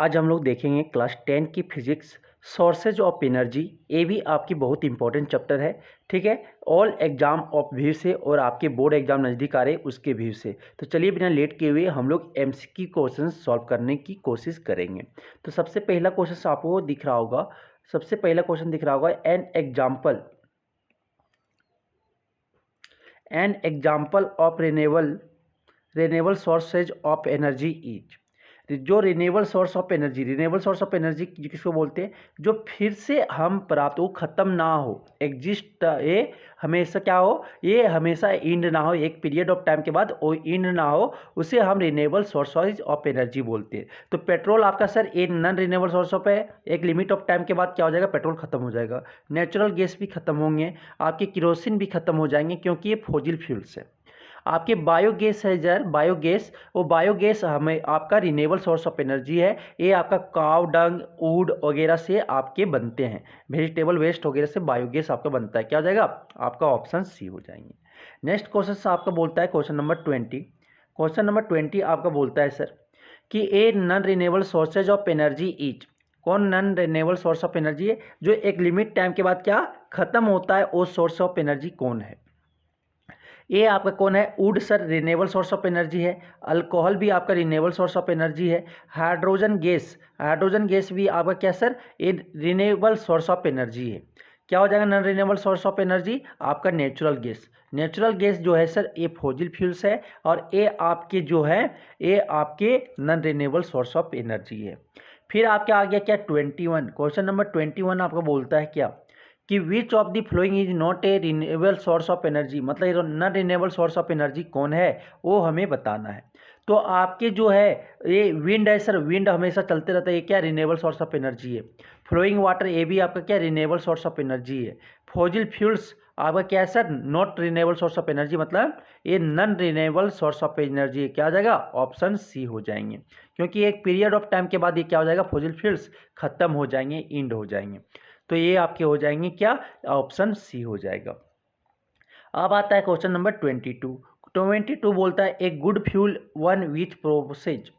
आज हम लोग देखेंगे क्लास 10 की फिजिक्स सोर्सेज ऑफ एनर्जी। ये भी आपकी बहुत इंपॉर्टेंट चैप्टर है। ठीक है, ऑल एग्जाम ऑफ व्यू से और आपके बोर्ड एग्जाम नज़दीक आ रहे उसके व्यू से। तो चलिए बिना लेट किए हुए हम लोग एमसीक्यू क्वेश्चन सॉल्व करने की कोशिश करेंगे। तो सबसे पहला क्वेश्चन आपको दिख रहा होगा, सबसे पहला क्वेश्चन दिख रहा होगा an example of renewable sources of energy is. जो रिन्यूएबल सोर्स ऑफ एनर्जी किसको बोलते हैं? जो फिर से हम प्राप्त हो, खत्म ना हो, एग्जिस्ट, ये हमेशा क्या हो, ये हमेशा इंड ना हो, एक पीरियड ऑफ टाइम के बाद वो इंड ना हो, उसे हम रिन्यूएबल सोर्सेज ऑफ एनर्जी बोलते हैं। तो पेट्रोल आपका सर ये नॉन रिन्यूएबल सोर्स ऑफ है, एक लिमिट ऑफ टाइम के बाद क्या हो जाएगा, पेट्रोल खत्म हो जाएगा। नेचुरल गैस भी खत्म होंगे, आपके केरोसिन भी खत्म हो जाएंगे क्योंकि ये फॉसिल फ्यूल्स है। आपके बायोगैस है सर, बायोगैस, वो बायोगैस हमें आपका रिन्यूएबल सोर्स ऑफ एनर्जी है। ये आपका काव डंग, वुड वगैरह से आपके बनते हैं, वेजिटेबल वेस्ट वगैरह से बायोगैस आपका बनता है। क्या हो जाएगा आपका? ऑप्शन सी हो जाएंगे। नेक्स्ट क्वेश्चन आपका बोलता है क्वेश्चन नंबर 20। क्वेश्चन नंबर 20 आपका बोलता है सर कि a non renewable sources of energy is. कौन non renewable source of energy है जो एक लिमिट टाइम के बाद क्या खत्म होता है? वो सोर्स ऑफ एनर्जी कौन है? ये आपका कौन है? Would sir renewable source of energy है। अल्कोहल भी आपका रिन्यूएबल सोर्स ऑफ एनर्जी है। हाइड्रोजन गैस भी आपका क्या सर? ये रिन्यूएबल सोर्स ऑफ एनर्जी है। क्या हो जाएगा non renewable source of energy? आपका नेचुरल गैस जो है सर ये फॉसिल फ्यूल्स है, और ये आपके जो है ये आपके non renewable source of energy है। फिर आपके आ गया क्या 21। क्वेश्चन नंबर 21 आपको बोलता है क्या कि which of the following is not a renewable source of energy. मतलब non renewable source of energy कौन है वो हमें बताना है। तो आपके जो है ये विंड है सर, विंड हमेशा चलते रहता है, ये क्या रिन्यूएबल सोर्स ऑफ एनर्जी है। फ्लोइंग वाटर ये भी आपका क्या रिन्यूएबल सोर्स ऑफ एनर्जी है। फॉसिल फ्यूल्स आपका क्या है sir? Not renewable source of energy, मतलब ये non renewable source of energy है। क्या हो जाएगा? ऑप्शन सी हो जाएंगे, क्योंकि एक पीरियड ऑफ टाइम के बाद ये क्या हो जाएगा, फॉसिल फ्यूल्स खत्म हो जाएंगे, इंड हो जाएंगे। तो ये आपके हो जाएंगे क्या? ऑप्शन सी हो जाएगा। अब आता है क्वेश्चन नंबर 22 बोलता है a good fuel one which process.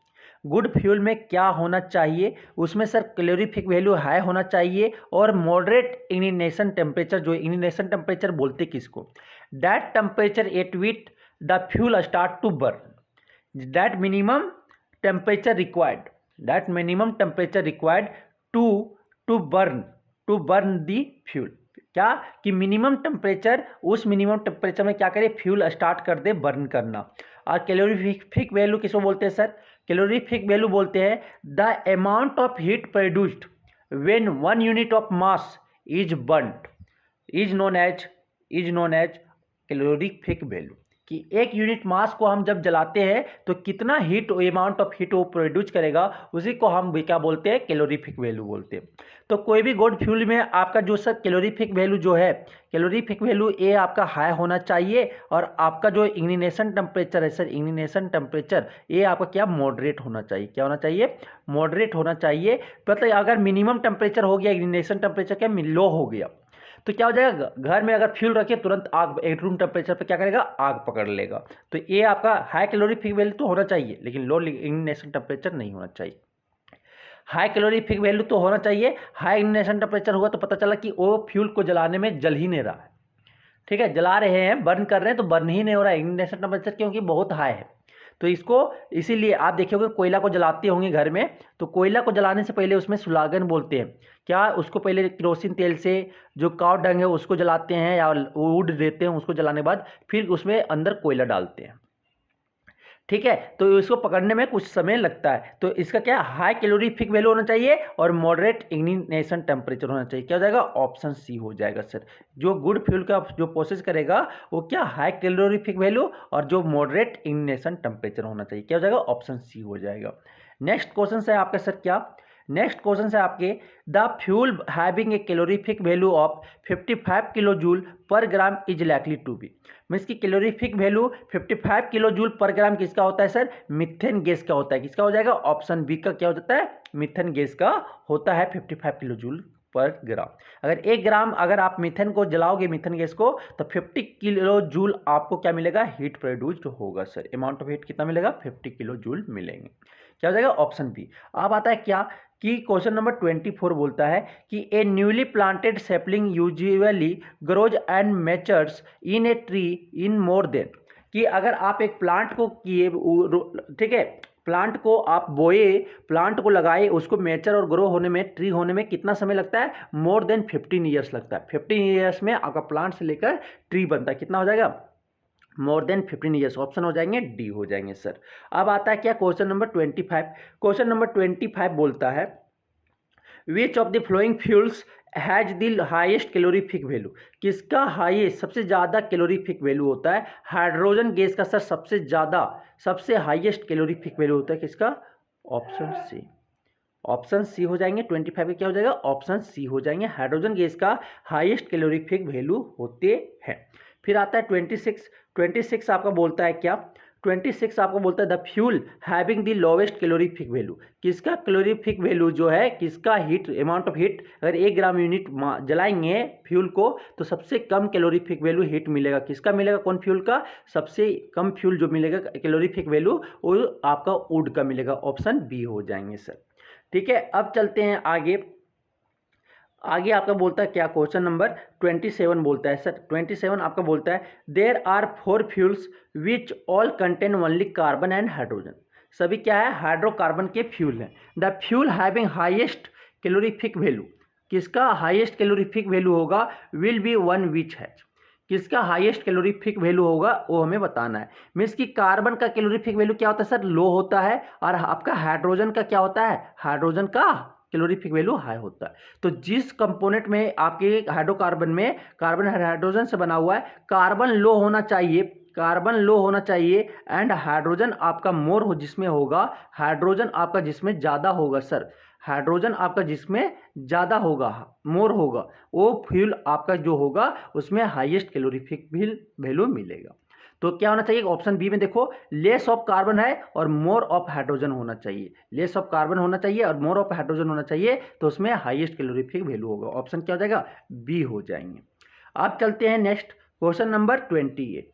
Good fuel में क्या होना चाहिए? उसमें सर कैलोरीफिक वैल्यू हाई होना चाहिए और मॉडरेट इग्निशन टेम्परेचर। जो इग्निशन टेम्परेचर बोलते किसको? That temperature at which the fuel start to burn. That minimum temperature required to burn the fuel. क्या कि मिनिमम टेम्परेचर, उस मिनिमम टेम्परेचर में क्या करे, फ्यूल स्टार्ट कर दे बर्न करना। और कैलोरीफिक वैल्यू किसको बोलते हैं सर? कैलोरीफिक वैल्यू बोलते हैं the amount of heat produced when 1 unit of mass is burned is known as calorific value. कि एक यूनिट मास को हम जब जलाते हैं तो कितना हीट, अमाउंट ऑफ हीट वो प्रोड्यूस करेगा, उसी को हम क्या बोलते हैं? कैलोरीफिक वैल्यू बोलते हैं। तो कोई भी गुड फ्यूल में आपका जो सर कैलोरीफिक वैल्यू जो है, कैलोरीफिक वैल्यू ये आपका हाई होना चाहिए, और आपका जो इग्निशन टेम्परेचर है सर, इग्निशन टेम्परेचर ये आपका क्या मॉडरेट होना चाहिए। क्या होना चाहिए? मॉडरेट होना चाहिए। मतलब अगर मिनिमम टेम्परेचर हो गया, इग्निशन टेम्परेचर क्या लो हो गया, तो क्या हो जाएगा, घर में अगर फ्यूल रखे तुरंत आग एक रूम टेम्परेचर पे क्या करेगा, आग पकड़ लेगा। तो ये आपका हाई कैलोरीफिक वैल्यू तो होना चाहिए, लेकिन लो इग्निशन टेम्परेचर नहीं होना चाहिए। हाई कैलोरीफिक वैल्यू तो होना चाहिए, हाई इग्निशन टेम्परेचर होगा तो पता चला कि वो फ्यूल को जलाने में जल ही नहीं रहा है। ठीक है, जला रहे हैं, बर्न कर रहे हैं तो बर्न ही नहीं हो रहा है, इग्निशन टेम्परेचर क्योंकि बहुत हाई है। तो इसको इसीलिए आप देखोगे कोयला को जलाते होंगे घर में, तो कोयला को जलाने से पहले उसमें सुलागन बोलते हैं। क्या उसको पहले केरोसिन तेल से जो काव डंग है उसको जलाते हैं, या वुड देते हैं, उसको जलाने के बाद फिर उसमें अंदर कोयला डालते हैं। ठीक है, तो इसको पकड़ने में कुछ समय लगता है। तो इसका क्या हाई कैलोरीफिक वैल्यू होना चाहिए और मॉडरेट इग्निशन टेम्परेचर होना चाहिए। क्या हो जाएगा? ऑप्शन सी हो जाएगा सर। जो गुड फ्यूल का जो प्रोसेस करेगा वो क्या हाई कैलोरीफिक वैल्यू और जो मॉडरेट इग्निशन टेम्परेचर होना चाहिए। क्या हो जाएगा? ऑप्शन सी हो जाएगा। नेक्स्ट क्वेश्चन है आपका सर क्या? नेक्स्ट क्वेश्चन है आपके the fuel having a calorific value of 55 kilo joule per gram is likely to be. Means की calorific value 55 kilo joule per gram किसका होता है सर? मीथेन गैस का होता है। किसका हो जाएगा? ऑप्शन बी का क्या हो जाता है? मीथेन गैस का होता है 55 किलो जूल पर ग्राम। अगर 1 ग्राम अगर आप मीथेन को जलाओगे, मीथेन गैस को, तो 50 किलो जूल आपको क्या मिलेगा? हीट प्रोड्यूस्ड होगा सर। अमाउंट ऑफ हीट कितना मिलेगा? 50 किलो जूल मिलेंगे। क्या हो जाएगा ऑप्शन बी। अब आता है क्या कि क्वेश्चन नंबर 24 बोलता है कि a newly planted sapling usually grows and matures in a tree in more than, कि अगर आप एक प्लांट को किए, ठीक है, प्लांट को आप बोए, प्लांट को लगाए, उसको मैचर और ग्रो होने में, ट्री होने में कितना समय लगता है, मोर देन 15 ईयर्स लगता है। 15 ईयर्स में आपका प्लांट से लेकर ट्री बनता है, कितना हो जाएगा, मोर देन 15 ईयर्स। ऑप्शन हो जाएंगे डी हो जाएंगे सर। अब आता है क्या क्वेश्चन नंबर 25। क्वेश्चन नंबर 25 बोलता है which of the flowing fuels has the highest calorific value, किसका हाईएस्ट सबसे ज़्यादा कैलोरीफिक वैल्यू होता है, हाइड्रोजन गैस का सर सबसे ज़्यादा, सबसे हाईएस्ट कैलोरीफिक वैल्यू होता है किसका, ऑप्शन सी। ऑप्शन सी हो जाएंगे 25 का क्या हो जाएगा, ऑप्शन सी हो जाएंगे, हाइड्रोजन गैस का हाईएस्ट कैलोरीफिक वैल्यू होते हैं। फिर आता है 26 आपका बोलता है क्या, 26 आपको बोलता है the fuel having the lowest calorific value, किसका कैलोरीफिक वैल्यू जो है, किसका हीट अमाउंट ऑफ हीट, अगर 1 ग्राम यूनिट जलाएंगे फ्यूल को तो सबसे कम कैलोरीफिक वैल्यू हीट मिलेगा, किसका मिलेगा, कौन फ्यूल का, सबसे कम फ्यूल जो मिलेगा कैलोरीफिक वैल्यू वो आपका वुड का मिलेगा, ऑप्शन बी हो जाएंगे सर। ठीक है, अब चलते हैं आगे। आगे आपका बोलता है क्या, क्वेश्चन नंबर 27 बोलता है सर, 27 आपका बोलता है there are 4 fuels which all contain only carbon and hydrogen, सभी क्या है, हाइड्रोकार्बन के फ्यूल हैं। The fuel having highest calorific value, किसका हाईएस्ट कैलोरीफिक वैल्यू होगा, will be one which has, किसका हाईएस्ट कैलोरीफिक वैल्यू होगा वो हमें बताना है। मीन्स कि कार्बन का कैलोरीफिक वैल्यू क्या होता है सर, लो होता है, और आपका हाइड्रोजन का क्या होता है, हाइड्रोजन का कैलोरीफिक वैल्यू हाई होता है। तो जिस कंपोनेंट में आपके हाइड्रोकार्बन में कार्बन हाइड्रोजन से बना हुआ है, कार्बन लो होना चाहिए, कार्बन लो होना चाहिए एंड हाइड्रोजन आपका मोर हो जिसमें होगा, हाइड्रोजन आपका जिसमें ज़्यादा होगा सर, हाइड्रोजन आपका जिसमें ज़्यादा होगा, मोर होगा, वो फ्यूल आपका जो होगा उसमें हाईएस्ट कैलोरीफिक वैल्यू मिलेगा। तो क्या होना चाहिए, ऑप्शन बी में देखो लेस ऑफ कार्बन है और मोर ऑफ हाइड्रोजन होना चाहिए, लेस ऑफ कार्बन होना चाहिए और मोर ऑफ हाइड्रोजन होना चाहिए, तो उसमें हाईएस्ट कैलोरीफिक वैल्यू होगा, ऑप्शन क्या हो जाएगा, बी हो जाएंगे। अब चलते हैं नेक्स्ट क्वेश्चन नंबर 28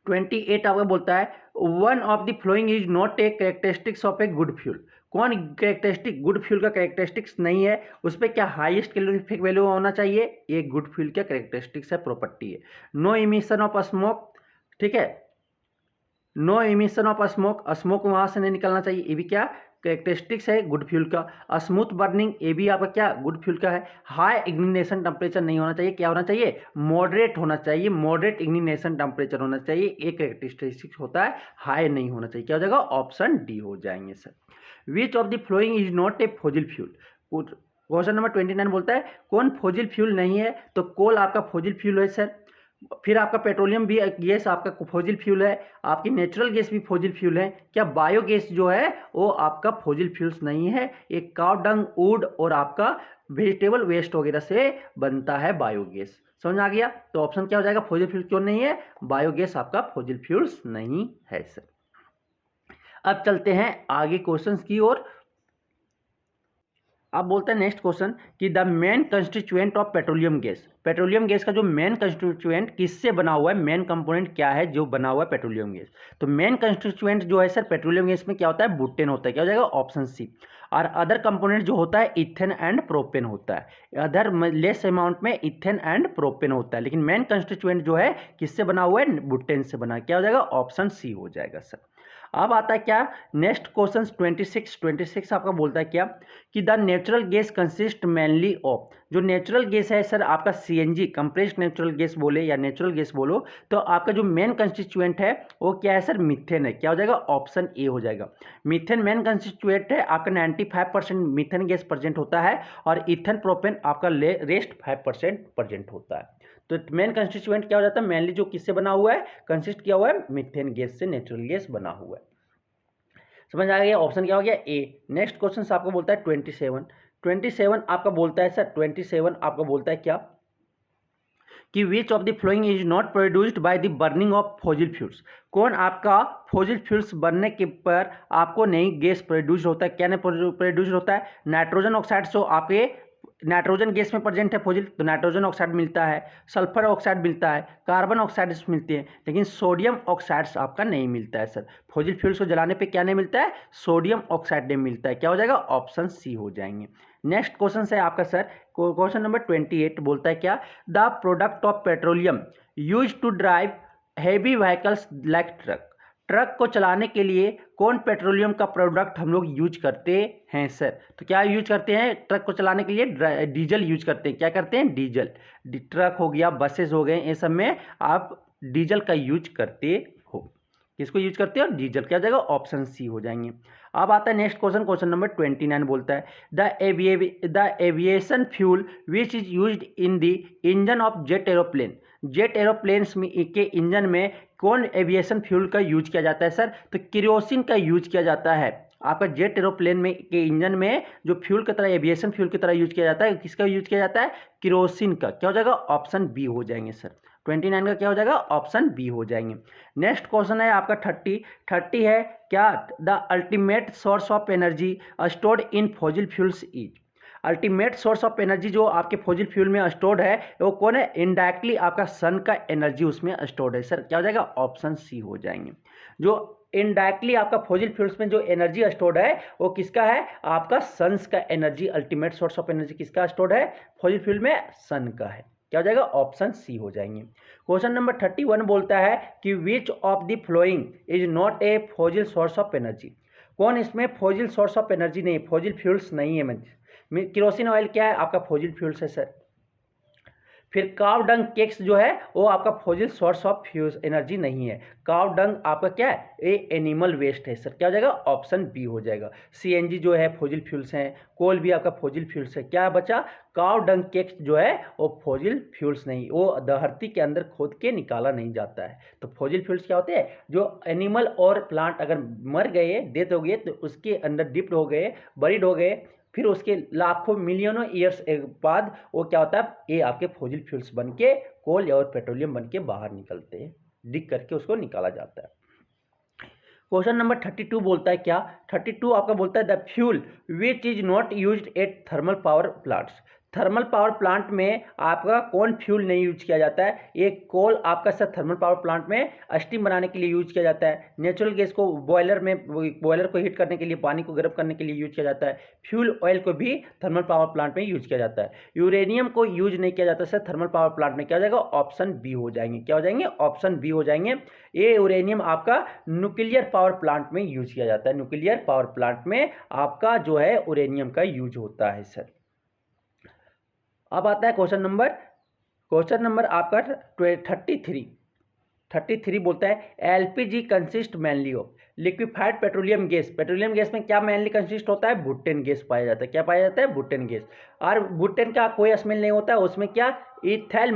आपका बोलता है one of the following is not A characteristics of a good fuel, कौन कैरेक्टरिस्टिक गुड फ्यूल का कैरेक्टरिस्टिक्स नहीं है, उस पर क्या हाईएस्ट कैलोरीफिक वैल्यू होना चाहिए, ये गुड फ्यूल का कैरेक्टरिस्टिक्स है, प्रॉपर्टी है। नो इमिशन ऑफ स्मोक, ठीक है, no emission of smoke, smoke वहां से नहीं निकलना चाहिए, ये भी क्या कैरेक्टरिस्टिक्स है गुड फ्यूल का। स्मूथ बर्निंग, ये भी आपका क्या गुड फ्यूल का है। हाई इग्निनेशन टेम्परेचर नहीं होना चाहिए, क्या होना चाहिए, मॉडरेट होना चाहिए, मॉडरेट इग्निनेशन टेम्परेचर होना चाहिए, एक कैरेक्टरिस्टिक्स होता है, हाई नहीं होना चाहिए, क्या हो जाएगा, ऑप्शन डी हो जाएंगे sir. Which of the following is not A fossil fuel, question number 29 बोलता है कौन फॉजिल फ्यूल नहीं है, तो कोल आपका फॉजिल फ्यूल है सर, फिर आपका पेट्रोलियम भी गैस आपका फॉजिल फ्यूल है, आपकी नेचुरल गैस भी फॉजिल फ्यूल है, क्या बायोगैस जो है वो आपका फॉजिल फ्यूल्स नहीं है, एक काव डंग, वुड और आपका वेजिटेबल वेस्ट वगैरह से बनता है बायोगैस, समझ आ गया। तो ऑप्शन क्या हो जाएगा, फॉजिल फ्यूल क्यों नहीं है, बायोगैस आपका फॉजिल फ्यूल्स नहीं है सर। अब चलते हैं आगे क्वेश्चंस की ओर। अब बोलते हैं नेक्स्ट क्वेश्चन कि the main constituent of petroleum gas, petroleum gas का जो मेन कंस्टिट्यूएंट किससे बना हुआ है, मेन कंपोनेंट क्या है जो बना हुआ है पेट्रोलियम गैस, तो मेन कंस्टिट्यूएंट जो है सर पेट्रोलियम गैस में क्या होता है, बुटेन होता है, क्या हो जाएगा, ऑप्शन सी। और अदर कंपोनेंट जो होता है इथेन एंड प्रोपेन होता है, अदर लेस अमाउंट में इथेन एंड प्रोपेन होता है, लेकिन मेन कंस्टिट्यूएंट जो है किससे बना हुआ है, बुटेन से बना, क्या हो जाएगा, ऑप्शन सी हो जाएगा सर। अब आता है क्या नेक्स्ट क्वेश्चन 26 आपका बोलता है क्या कि the natural gas consist mainly of, जो नेचुरल गैस है सर आपका सीएनजी कंप्रेस्ड नेचुरल गैस बोले या नेचुरल गैस बोलो, तो आपका जो मेन कंस्टिट्यूएंट है वो क्या है सर, मीथेन है, क्या हो जाएगा, ऑप्शन ए हो जाएगा। मीथेन मेन कंस्टिट्यूएंट है आपका, 95% मीथेन गैस प्रेजेंट होता है और इथेन प्रोपेन आपका रेस्ट 5% प्रेजेंट होता है। तो मेन कंस्टिट्यूएंट क्या हो जाता है, मेनली जो किससे बना हुआ है, कंसिस्ट किया हुआ है मीथेन गैस से, नेचुरल गैस बना हुआ है, समझ आ गया, ऑप्शन क्या हो गया ए। नेक्स्ट क्वेश्चन आपको बोलता है 27 आपका बोलता है सर, 27 आपका बोलता है क्या कि which of the following is not produced by the burning of fossil fuels, कौन आपका फॉजिल फ्यूल्स बनने के पर आपको नई गैस प्रोड्यूस होता है, क्या नहीं प्रोड्यूस होता है, नाइट्रोजन ऑक्साइड जो आपके नाइट्रोजन गैस में प्रेजेंट है फॉजिल तो नाइट्रोजन ऑक्साइड मिलता है, सल्फर ऑक्साइड मिलता है, कार्बन ऑक्साइड्स मिलते हैं, लेकिन सोडियम ऑक्साइड्स आपका नहीं मिलता है सर। फॉजिल फ्यूल्स को जलाने पे क्या नहीं मिलता है, सोडियम ऑक्साइड नहीं मिलता है। क्या हो जाएगा, ऑप्शन सी हो जाएंगे। नेक्स्ट क्वेश्चन है आपका सर, क्वेश्चन नंबर 28 बोलता है क्या, the product of petroleum use to drive heavy vehicles like truck. Truck को चलाने के लिए कौन पेट्रोलियम का प्रोडक्ट हम लोग यूज करते हैं सर? तो क्या यूज करते हैं, ट्रक को चलाने के लिए डीजल यूज करते हैं। क्या करते हैं, डीजल। ट्रक हो गया, बसेस हो गए, ये सब में आप डीजल का यूज करते हो। किसको यूज करते हो, डीजल। क्या हो जाएगा, ऑप्शन सी हो जाएंगे। अब आता है नेक्स्ट क्वेश्चन, क्वेश्चन नंबर 29 बोलता है the aviation fuel which is used in the engine of jet aeroplane. Jet aeroplanes में के इंजन में कौन एविएशन फ्यूल का यूज किया जाता है सर? तो केरोसिन का यूज किया जाता है। आपका जेट एरोप्लेन में के इंजन में जो फ्यूल की तरह एविएशन फ्यूल की तरह यूज किया जाता है, किसका यूज किया जाता है, केरोसिन का। क्या हो जाएगा, ऑप्शन बी हो जाएंगे सर। 29 का क्या हो जाएगा, ऑप्शन बी हो जाएंगे। नेक्स्ट क्वेश्चन है आपका 30 है क्या, the ultimate source of energy stored in fossil fuels is. Ultimate source of energy जो आपके फॉसिल फ्यूल में स्टोर्ड है वो कौन है, इनडायरेक्टली आपका सन का एनर्जी उसमें स्टोर्ड है सर। क्या हो जाएगा, ऑप्शन सी हो जाएंगे। जो इनडायरेक्टली आपका फॉसिल फ्यूल्स में जो एनर्जी स्टोर्ड है वो किसका है, आपका सन्स का energy. Ultimate source of energy किसका स्टोर्ड है, फॉसिल फ्यूल में सन का है। क्या हो जाएगा, ऑप्शन सी हो जाएंगे। क्वेश्चन नंबर 31 बोलता है कि which of the following is not A fossil source of energy. कौन इसमें फॉसिल सोर्स ऑफ एनर्जी नहीं है, फॉसिल फ्यूल्स नहीं है। केरोसिन ऑयल क्या है, आपका फॉसिल फ्यूल्स है सर। फिर काव डंग केक्स जो है वो आपका fossil source of fuse energy नहीं है। काव डंग आपका क्या है, ये एनिमल वेस्ट है सर। क्या हो जाएगा, ऑप्शन बी हो जाएगा। सीएनजी जो है फॉसिल फ्यूल्स हैं, कोल भी आपका फॉसिल फ्यूल्स है। क्या बचा, काव डंग केक्स जो है वो फॉसिल फ्यूल्स नहीं, वो धरती के अंदर खोद के निकाला नहीं जाता है। तो फॉसिल फ्यूल्स क्या होते हैं, जो एनिमल और प्लांट अगर मर गए, डेथ हो गए, तो उसके अंदर डिप्ट हो गए, बरीड हो गए, फिर उसके लाखों मिलियनों ईयर्स बाद वो क्या होता है, ये आपके फॉसिल फ्यूल्स बन के कोल और पेट्रोलियम बन के बाहर निकलते हैं, डिग करके उसको निकाला जाता है। क्वेश्चन नंबर 32 बोलता है क्या, 32 आपका बोलता है the fuel which is not used eight thermal power plants. Thermal power plant में आपका कौन फ्यूल नहीं यूज किया जाता है, एक कोल आपका सर थर्मल पावर प्लांट में स्टीम बनाने के लिए यूज किया जाता है। नेचुरल गैस को बॉयलर को हीट करने के लिए, पानी को गर्म करने के लिए यूज किया जाता है। फ्यूल ऑयल को भी थर्मल पावर प्लांट में यूज किया जाता है। यूरेनियम को यूज नहीं किया जाता सर थर्मल पावर प्लांट में। क्या हो जाएगा, ऑप्शन बी हो जाएंगे। क्या हो जाएंगे, ऑप्शन बी हो जाएंगे। ये यूरेनियम आपका न्यूक्लियर पावर प्लांट में यूज किया जाता है। न्यूक्लियर पावर प्लांट में आपका जो है यूरेनियम का यूज होता है सर। अब आता है क्वेश्चन नंबर आपका 33 बोलता है LPG consist mainly of liquefied petroleum gas. Petroleum gas में क्या मेनली कंसिस्ट होता है, बुटेन गैस पाया जाता है। क्या पाया जाता है, बुटेन गैस। और बुटेन का कोई स्मेल नहीं होता है, उसमें क्या इथाइल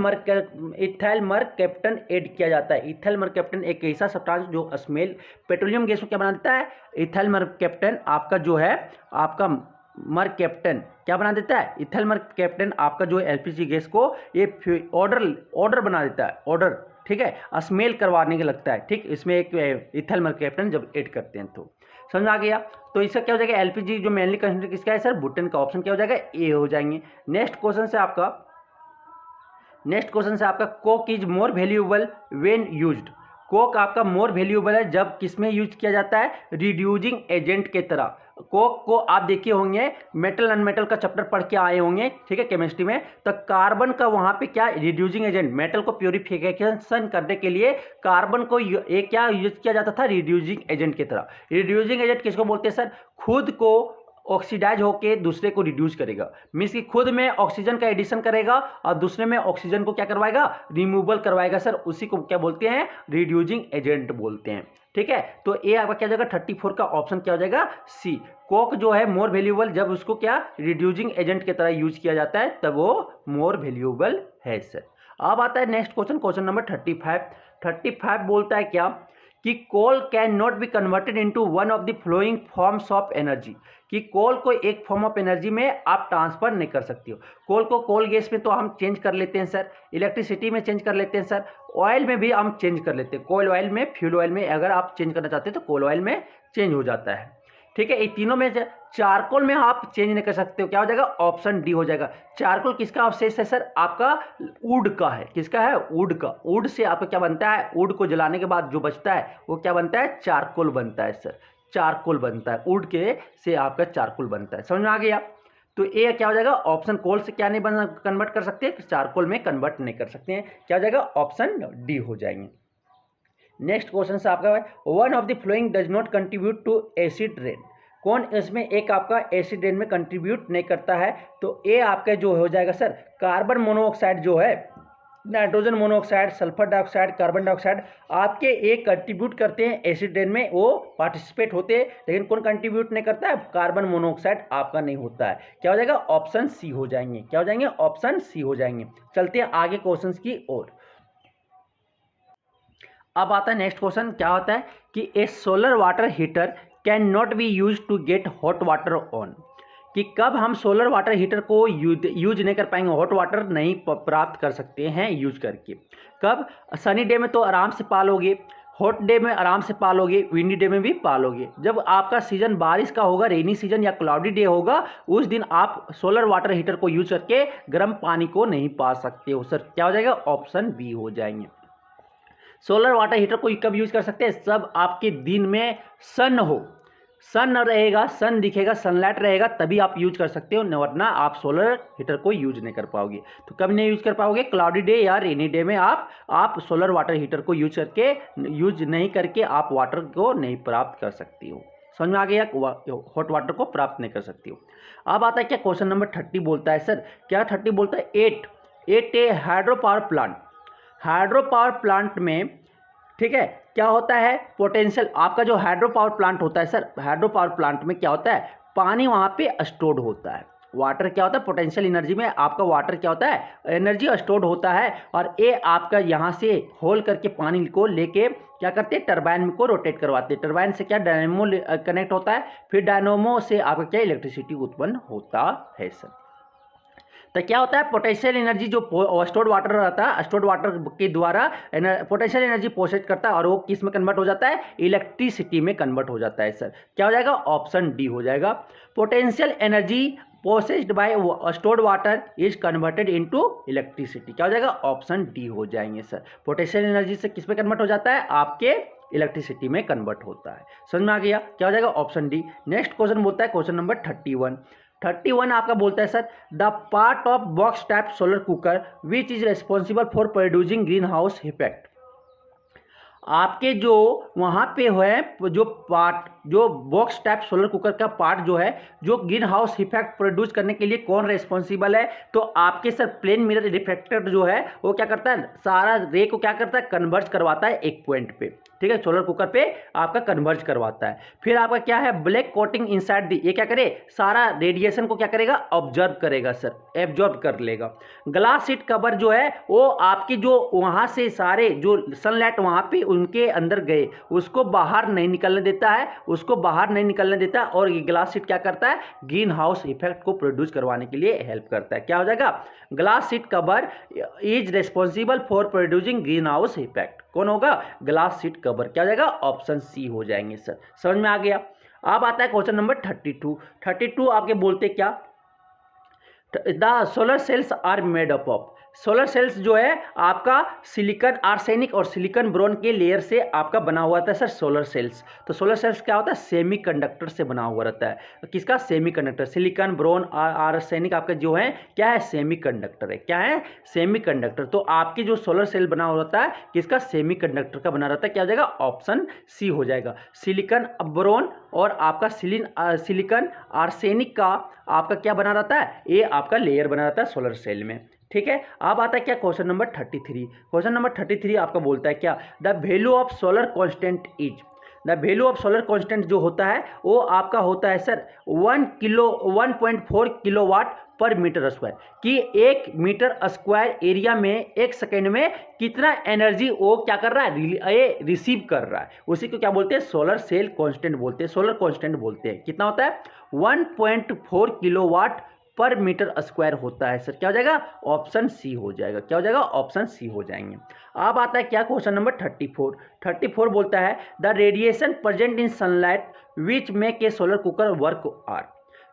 मरकैप्टन ऐड किया जाता है। इथाइल मरकैप्टन एक ऐसा सब्सटेंस जो स्मेल पेट्रोलियम गैस को क्या बना देता है, इथाइल मरकैप्टन आपका जो है आपका मरकैप्टन क्या बना देता है, इथाइल मरकैप्टन आपका जो एलपीजी गैस को ये ऑर्डर बना देता है, ऑर्डर, ठीक है, स्मेल करवाने के लगता है। ठीक, इसमें एक इथाइल मरकैप्टन जब ऐड करते हैं तो समझ आ गया। तो इसका क्या हो जाएगा, एलपीजी जो मेनली कंसिडर किसका है सर, बुटेन का। ऑप्शन क्या हो जाएगा, ए हो जाएंगे। नेक्स्ट क्वेश्चन से आपका Coke is more valuable when used. Coke आपका मोर वैल्यूएबल है जब किसमें यूज किया जाता है, रिड्यूसिंग एजेंट के तरह। कोक को आप देखे होंगे, मेटल नॉन मेटल का चैप्टर पढ़ के आए होंगे, ठीक है, केमिस्ट्री में। तो कार्बन का वहां पे क्या रिड्यूसिंग एजेंट, मेटल को प्योरिफिकेशन करने के लिए कार्बन को एक क्या यूज किया जाता था, रिड्यूसिंग एजेंट की तरह। रिड्यूसिंग एजेंट किसको बोलते हैं सर, खुद को ऑक्सीडाइज होके दूसरे को रिड्यूस करेगा। मीन्स कि खुद में ऑक्सीजन का एडिशन करेगा और दूसरे में ऑक्सीजन को क्या करवाएगा, रिमूवल करवाएगा सर। उसी को क्या बोलते हैं, रिड्यूसिंग एजेंट बोलते हैं। ठीक है, तो ये आपका क्या हो जाएगा, 34 का ऑप्शन क्या हो जाएगा, सी। कोक जो है मोर वैल्यूएबल जब उसको क्या रिड्यूसिंग एजेंट की तरह यूज किया जाता है तब वो मोर वैल्यूएबल है सर। अब आता है नेक्स्ट क्वेश्चन नंबर 35 बोलता है क्या कि coal can not be converted into one of the following forms of energy. कि कोल को एक फॉर्म ऑफ एनर्जी में आप ट्रांसफर नहीं कर सकती हो। कोल को कोल गैस में तो हम चेंज कर लेते हैं सर, इलेक्ट्रिसिटी में चेंज कर लेते हैं सर, ऑयल में भी हम चेंज कर लेते हैं। कोल ऑयल में, फ्यूल ऑयल में अगर आप चेंज करना चाहते हैं तो कोल ऑयल में चेंज हो जाता है। ठीक है, ये तीनों में से चारकोल में आप चेंज नहीं कर सकते हो, क्या हो जाएगा, ऑप्शन डी हो जाएगा। चारकोल किसका अवशेष है सर, आपका वुड का है, किसका है, वुड का। वुड से आपका क्या बनता है, वुड को जलाने के बाद जो बचता है वो क्या बनता है, चारकोल बनता है सर, चारकोल बनता है, वुड के से आपका चारकोल बनता है। समझ में आ गया। तो ये क्या हो जाएगा, ऑप्शन कोल से क्या नहीं बना कन्वर्ट कर सकते, चारकोल में कन्वर्ट नहीं कर सकते हैं, क्या हो जाएगा, ऑप्शन डी हो जाएंगे। नेक्स्ट क्वेश्चन से आपका one of the following does not contribute to acid rain, कौन इसमें एक आपका एसिड रेन में कंट्रीब्यूट नहीं करता है, तो ये आपका जो हो जाएगा सर, कार्बन मोनोऑक्साइड जो है, nitrogen monoxide, sulphur dioxide, carbon dioxide आपके एक कंट्रीब्यूट करते हैं एसिड रेन में, वो पार्टिसिपेट होते हैं, लेकिन कौन कंट्रीब्यूट नहीं करता है, कार्बन मोनोऑक्साइड आपका नहीं होता है, क्या हो जाएगा, ऑप्शन सी हो जाएंगे, क्या हो जाएंगे, ऑप्शन सी हो जाएंगे। चलते हैं आगे क्वेश्चन की ओर। अब आता है नेक्स्ट क्वेश्चन, क्या होता है कि a solar water heater can not be use to get hot water on, कि कब हम सोलर वाटर हीटर को यूज नहीं कर पाएंगे, हॉट वाटर नहीं प्राप्त कर सकते हैं यूज करके। कब, सनी डे में तो आराम से पालोगे, हॉट डे में आराम से पालोगे, विंडी डे में भी पालोगे। जब आपका सीजन बारिश का होगा, रेनी सीजन या क्लाउडी डे होगा, उस दिन आप सोलर वाटर हीटर को यूज करके गर्म पानी को नहीं पा सकते हो सर, क्या हो जाएगा, ऑप्शन बी हो जाएंगे। सोलर वाटर हीटर को कब यूज कर सकते हैं, सब आपके दिन में सन हो, सन रहेगा, सन दिखेगा, सनलाइट रहेगा, तभी आप यूज कर सकते हो, वरना आप सोलर हीटर को यूज नहीं कर पाओगे। तो कब नहीं यूज कर पाओगे, क्लाउडी डे या रेनी डे में आप सोलर वाटर हीटर को यूज नहीं करके आप वाटर को नहीं प्राप्त कर सकती हो। समझ में आ गया, हॉट वाटर को प्राप्त नहीं कर सकती हो। अब आता है क्या, क्वेश्चन नंबर 30 बोलता है सर, क्या 30 बोलता है, at a hydro power plant, hydro power plant में, ठीक है, क्या होता है, पोटेंशियल, आपका जो हाइड्रो पावर प्लांट होता है सर, हाइड्रो पावर प्लांट में क्या होता है, पानी वहाँ पे स्टोर्ड होता है, वाटर क्या होता है, पोटेंशियल एनर्जी में आपका वाटर क्या होता है, एनर्जी स्टोर्ड होता है, और ये आपका यहाँ से होल करके पानी को लेके क्या करते हैं, टरबाइन को रोटेट करवाते हैं, टरबाइन से क्या डायनेमो कनेक्ट होता है, फिर डायनेमो से आपका क्या इलेक्ट्रिसिटी उत्पन्न होता है सर। तो क्या होता है, पोटेंशियल एनर्जी जो स्टोर्ड वाटर रहता है, स्टोर्ड वाटर के द्वारा पोटेंशियल एनर्जी प्रोसेस करता है, और वो किस में कन्वर्ट हो जाता है, इलेक्ट्रिसिटी में कन्वर्ट हो जाता है सर, क्या हो जाएगा, ऑप्शन डी हो जाएगा। Potential energy processed bye stored water is converted into electricity, क्या हो जाएगा, ऑप्शन डी हो जाएंगे सर। पोटेंशियल एनर्जी से किस में कन्वर्ट हो जाता है, आपके इलेक्ट्रिसिटी में कन्वर्ट होता है। समझ में आ गया, क्या हो जाएगा, ऑप्शन डी। नेक्स्ट क्वेश्चन बोलता है क्वेश्चन नंबर 31 आपका बोलता है sir, the part of box type solar cooker which is responsible for producing green house effect, आपके जो वहाँ पे है जो पार्ट, जो बॉक्स टाइप सोलर कुकर का पार्ट जो है, जो ग्रीन हाउस इफेक्ट प्रोड्यूस करने के लिए कौन रेस्पॉन्सिबल है, तो आपके सर प्लेन मिरर रिफ्लेक्टर जो है वो क्या करता है, सारा रे को क्या करता है, कन्वर्ज करवाता है एक पॉइंट पे, ठीक है, सोलर कुकर पे आपका कन्वर्ज करवाता है। फिर आपका क्या है, ब्लैक कोटिंग इनसाइड दी, ये क्या करे, सारा रेडिएशन को क्या करेगा, ऑब्जर्व करेगा सर, एब्जॉर्ब कर लेगा। ग्लास शीट कवर जो है वो आपकी जो वहाँ से सारे जो सनलाइट वहाँ पे उनके अंदर गए उसको बाहर नहीं निकलने देता है, उसको बाहर नहीं निकलने देता, और ये ग्लास शीट क्या करता है, ग्रीन हाउस इफेक्ट को प्रोड्यूस करवाने के लिए हेल्प करता है, क्या हो जाएगा, glass sheet cover is responsible for producing green house effect, कौन होगा, ग्लास शीट कवर, क्या हो जाएगा, ऑप्शन सी हो जाएंगे सर। समझ में आ गया। अब आता है क्वेश्चन नंबर 32 आपके बोलते क्या, the solar cells are made up of, solar cells जो है आपका सिलिकॉन आर्सेनिक और सिलिकॉन बोरोन के लेयर से आपका बना हुआ था सर सोलर सेल्स। तो सोलर सेल्स क्या होता है, सेमीकंडक्टर से बना हुआ रहता है, किसका, सेमीकंडक्टर, सिलिकॉन बोरोन आर्सेनिक आपका जो है क्या है, सेमीकंडक्टर है, क्या है, सेमीकंडक्टर। तो आपकी जो सोलर सेल बना हुआ रहता है किसका, सेमीकंडक्टर का बना रहता है, क्या हो जाएगा, ऑप्शन सी हो जाएगा। सिलिकॉन बोरोन और आपका सिलिकॉन आर्सेनिक का आपका क्या बना रहता है, ये आपका लेयर बना रहता है सोलर सेल में, ठीक है। अब आता है क्या, क्वेश्चन नंबर 33 आपका बोलता है क्या, the value of solar constant is, the value of solar constant जो होता है वो आपका होता है sir 1.4 kilowatt per metre square, कि 1 मीटर स्क्वायर एरिया में 1 सेकेंड में कितना एनर्जी वो क्या कर रहा है, ये रिसीव कर रहा है, उसी को क्या बोलते हैं, सोलर सेल कांस्टेंट बोलते हैं, सोलर कांस्टेंट बोलते हैं। कितना होता है, 1.4 किलोवाट पर मीटर स्क्वायर होता है सर। क्या हो जाएगा? ऑप्शन सी हो जाएगा। क्या हो जाएगा? ऑप्शन सी हो जाएंगे। अब आता है क्या क्वेश्चन नंबर 34। 34 बोलता है the radiation present in sunlight which make a solar cooker work are,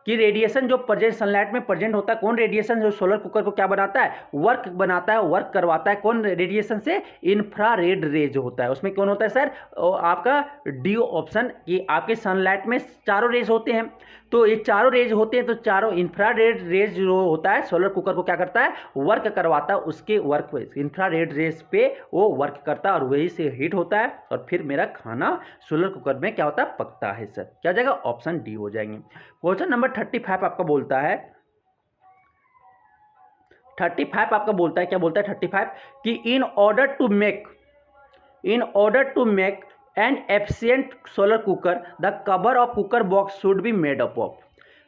कि रेडिएशन जो प्रेजेंट सनलाइट में प्रेजेंट होता है, कौन रेडिएशन जो सोलर कुकर को क्या बनाता है? वर्क बनाता है, वर्क करवाता है। कौन रेडिएशन से? इंफ्रारेड रेज होता है। उसमें कौन होता है सर? आपका डी ऑप्शन, कि आपके सनलाइट में चारों रेज होते हैं, तो ये चारों रेज होते हैं, तो चारों इंफ्रारेड रेज जो होता है सोलर कुकर को क्या करता है? वर्क करवाता है। उसके वर्क इंफ्रारेड रेज पे वो वर्क करता है और वही से हीट होता है और फिर मेरा खाना सोलर कुकर में क्या होता है? पकता है सर। क्या हो जाएगा? ऑप्शन डी हो जाएंगे। क्वेश्चन नंबर 35 आपका बोलता है 35 आपका बोलता है क्या बोलता है 35 कि in order to make an efficient solar cooker the cover of cooker box should be made up of.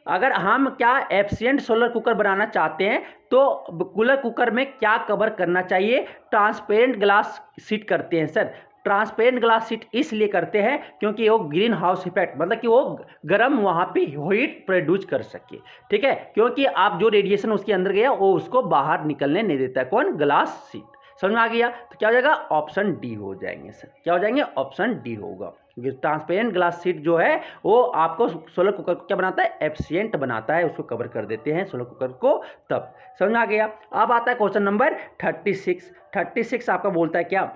अगर हम क्या एफिशिएंट सोलर कुकर बनाना चाहते हैं तो कूलर कुकर में क्या कवर करना चाहिए? ट्रांसपेरेंट ग्लास शीट करते हैं सर। ट्रांसपेरेंट ग्लास शीट इसलिए करते हैं क्योंकि वो ग्रीन हाउस इफेक्ट, मतलब कि वो गर्म वहाँ पे हीट प्रोड्यूस कर सके, ठीक है, क्योंकि आप जो रेडिएशन उसके अंदर गया वो उसको बाहर निकलने नहीं देता है। कौन? Glass sheet. समझ में आ गया? तो क्या हो जाएगा? ऑप्शन डी हो जाएंगे सर। क्या हो जाएंगे? ऑप्शन डी होगा। ट्रांसपेरेंट ग्लास शीट जो है वो आपको सोलर कुकर को क्या बनाता है? एफिशिएंट बनाता है, उसको कवर कर देते हैं सोलर कुकर को। तब समझ में आ गया। अब आता है क्वेश्चन नंबर 36। 36 आपका बोलता है क्या?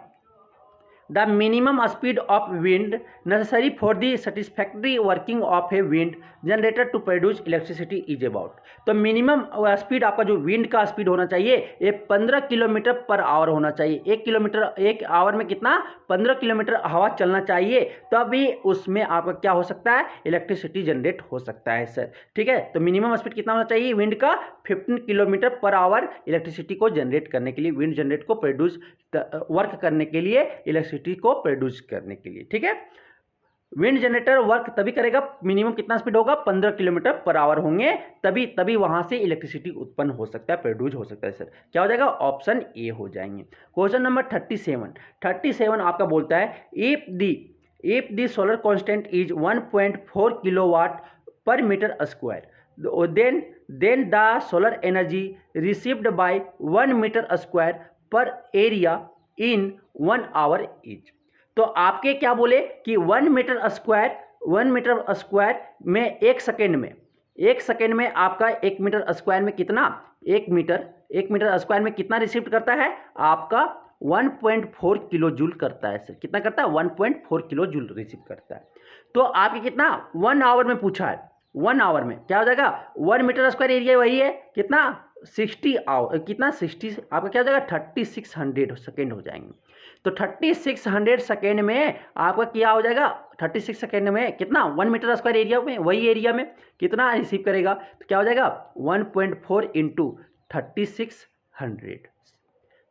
The minimum speed of wind necessary for the satisfactory working of a wind generator to produce electricity is about. तो मिनिमम स्पीड आपका जो विंड का स्पीड होना चाहिए ये 15 किलोमीटर पर आवर होना चाहिए। 1 आवर में कितना? 15 किलोमीटर हवा चलना चाहिए, तभी उसमें आपका क्या हो सकता है? इलेक्ट्रिसिटी जनरेट हो सकता है सर। ठीक है, तो मिनिमम स्पीड कितना होना चाहिए विंड का? 15 किलोमीटर पर आवर इलेक्ट्रिसिटी को जनरेट करने के लिए, विंड जनरेट को प्रोड्यूस वर्क करने के लिए, इलेक्ट्रिसिटी को प्रोड्यूस करने के लिए। ठीक है, विंड जनरेटर वर्क तभी करेगा, मिनिमम कितना स्पीड होगा? 15 किलोमीटर पर आवर होंगे, तभी वहां से इलेक्ट्रिसिटी उत्पन्न हो सकता है, प्रोड्यूस हो सकता है सर। क्या हो जाएगा? ऑप्शन ए हो जाएंगे। क्वेश्चन नंबर 37 आपका बोलता है if the solar constant is 1.4 kilowatt per metre square then the solar energy received by 1 meter square per area in 1 hour is। तो आपके क्या बोले कि 1 मीटर स्क्वायर में 1 सेकेंड में आपका 1 मीटर स्क्वायर में कितना? 1 मीटर स्क्वायर में कितना रिसीव करता है? आपका 1.4 किलो जूल करता है सर। कितना करता है? 1.4 किलो जूल रिसीव करता है। तो आपके कितना? 1 आवर में पूछा है। 1 आवर में क्या हो जाएगा? 1 मीटर स्क्वायर एरिया वही है कितना? 60 आवर कितना? 60 आपका क्या हो जाएगा? 3600 सेकेंड हो जाएंगे। तो 3600 सेकेंड में आपका क्या हो जाएगा? 36 सेकेंड में कितना? 1 मीटर स्क्वायर एरिया में, वही एरिया में कितना रिसीव करेगा? तो क्या हो जाएगा? 1.4 इंटू 3600।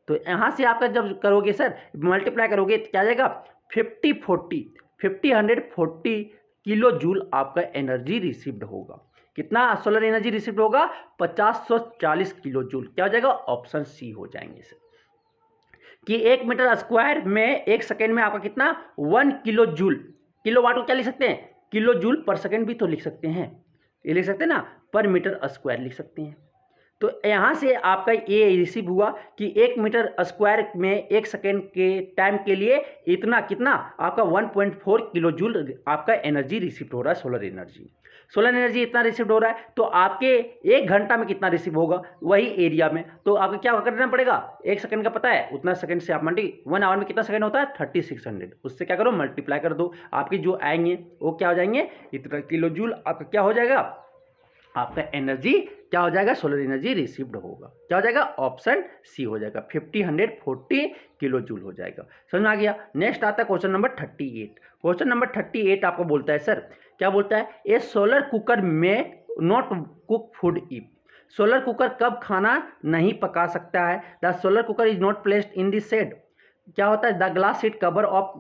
तो यहाँ से आपका जब करोगे सर मल्टीप्लाई करोगे तो क्या आ जाएगा? 50 किलो जूल आपका एनर्जी रिसीव्ड होगा। कितना सोलर एनर्जी रिसीव्ड होगा? 5040 किलो जूल। क्या हो जाएगा? ऑप्शन सी हो जाएंगे सर, कि 1 मीटर स्क्वायर में 1 सेकेंड में आपका कितना? 1 किलो जूल। किलो वाट को क्या लिख सकते हैं? किलो जूल पर सेकेंड भी तो लिख सकते हैं, ये लिख सकते हैं ना, पर मीटर स्क्वायर लिख सकते हैं। तो यहाँ से आपका ये रिसीव हुआ कि 1 मीटर स्क्वायर में 1 सेकेंड के टाइम के लिए इतना कितना आपका 1.4 किलो जूल आपका एनर्जी रिसीव हो रहा है, सोलर एनर्जी इतना रिसीव हो रहा है। तो आपके 1 घंटा में कितना रिसीव होगा वही एरिया में? तो आपको क्या करना पड़ेगा? 1 सेकंड का पता है, उतना सेकंड से आप 1 आवर में कितना सेकंड होता है? 3600। उससे क्या करो? मल्टीप्लाई कर दो। आपके जो आएंगे वो क्या हो जाएंगे? इतना किलो जूल आपका क्या हो जाएगा? आपका एनर्जी क्या हो जाएगा? सोलर एनर्जी रिसीव्ड होगा। क्या हो जाएगा? ऑप्शन सी हो जाएगा, 5040 किलो जूल हो जाएगा। समझ में आ गया। नेक्स्ट आता है क्वेश्चन नंबर 38। क्वेश्चन नंबर 38 आपको बोलता है सर, क्या बोलता है? A solar cooker may not cook food if. Solar cooker कब खाना नहीं पका सकता है? The solar cooker is not placed in the shade. क्या होता है? The glass sheet cover of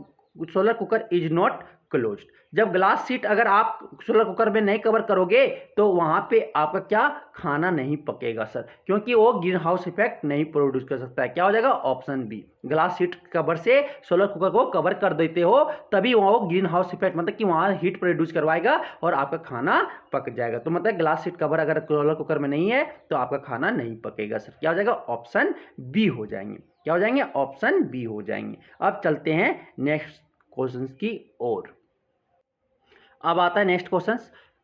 solar cooker is not closed. जब ग्लास शीट अगर आप सोलर कुकर में नहीं कवर करोगे तो वहाँ पे आपका क्या खाना नहीं पकेगा सर, क्योंकि वो ग्रीन हाउस इफेक्ट नहीं प्रोड्यूस कर सकता है। क्या हो जाएगा? Option B. Glass sheet cover से सोलर कुकर को कवर कर देते हो तभी वहाँ वो ग्रीन हाउस इफेक्ट मतलब कि वहाँ हीट प्रोड्यूस करवाएगा और आपका खाना पक जाएगा। तो मतलब ग्लास शीट कवर अगर सोलर कुकर में नहीं है तो आपका खाना नहीं पकेगा सर। क्या हो जाएगा? ऑप्शन बी हो जाएंगे। क्या हो जाएंगे? ऑप्शन बी हो जाएंगे। अब चलते हैं नेक्स्ट क्वेश्चन की ओर। अब आता है नेक्स्ट क्वेश्चन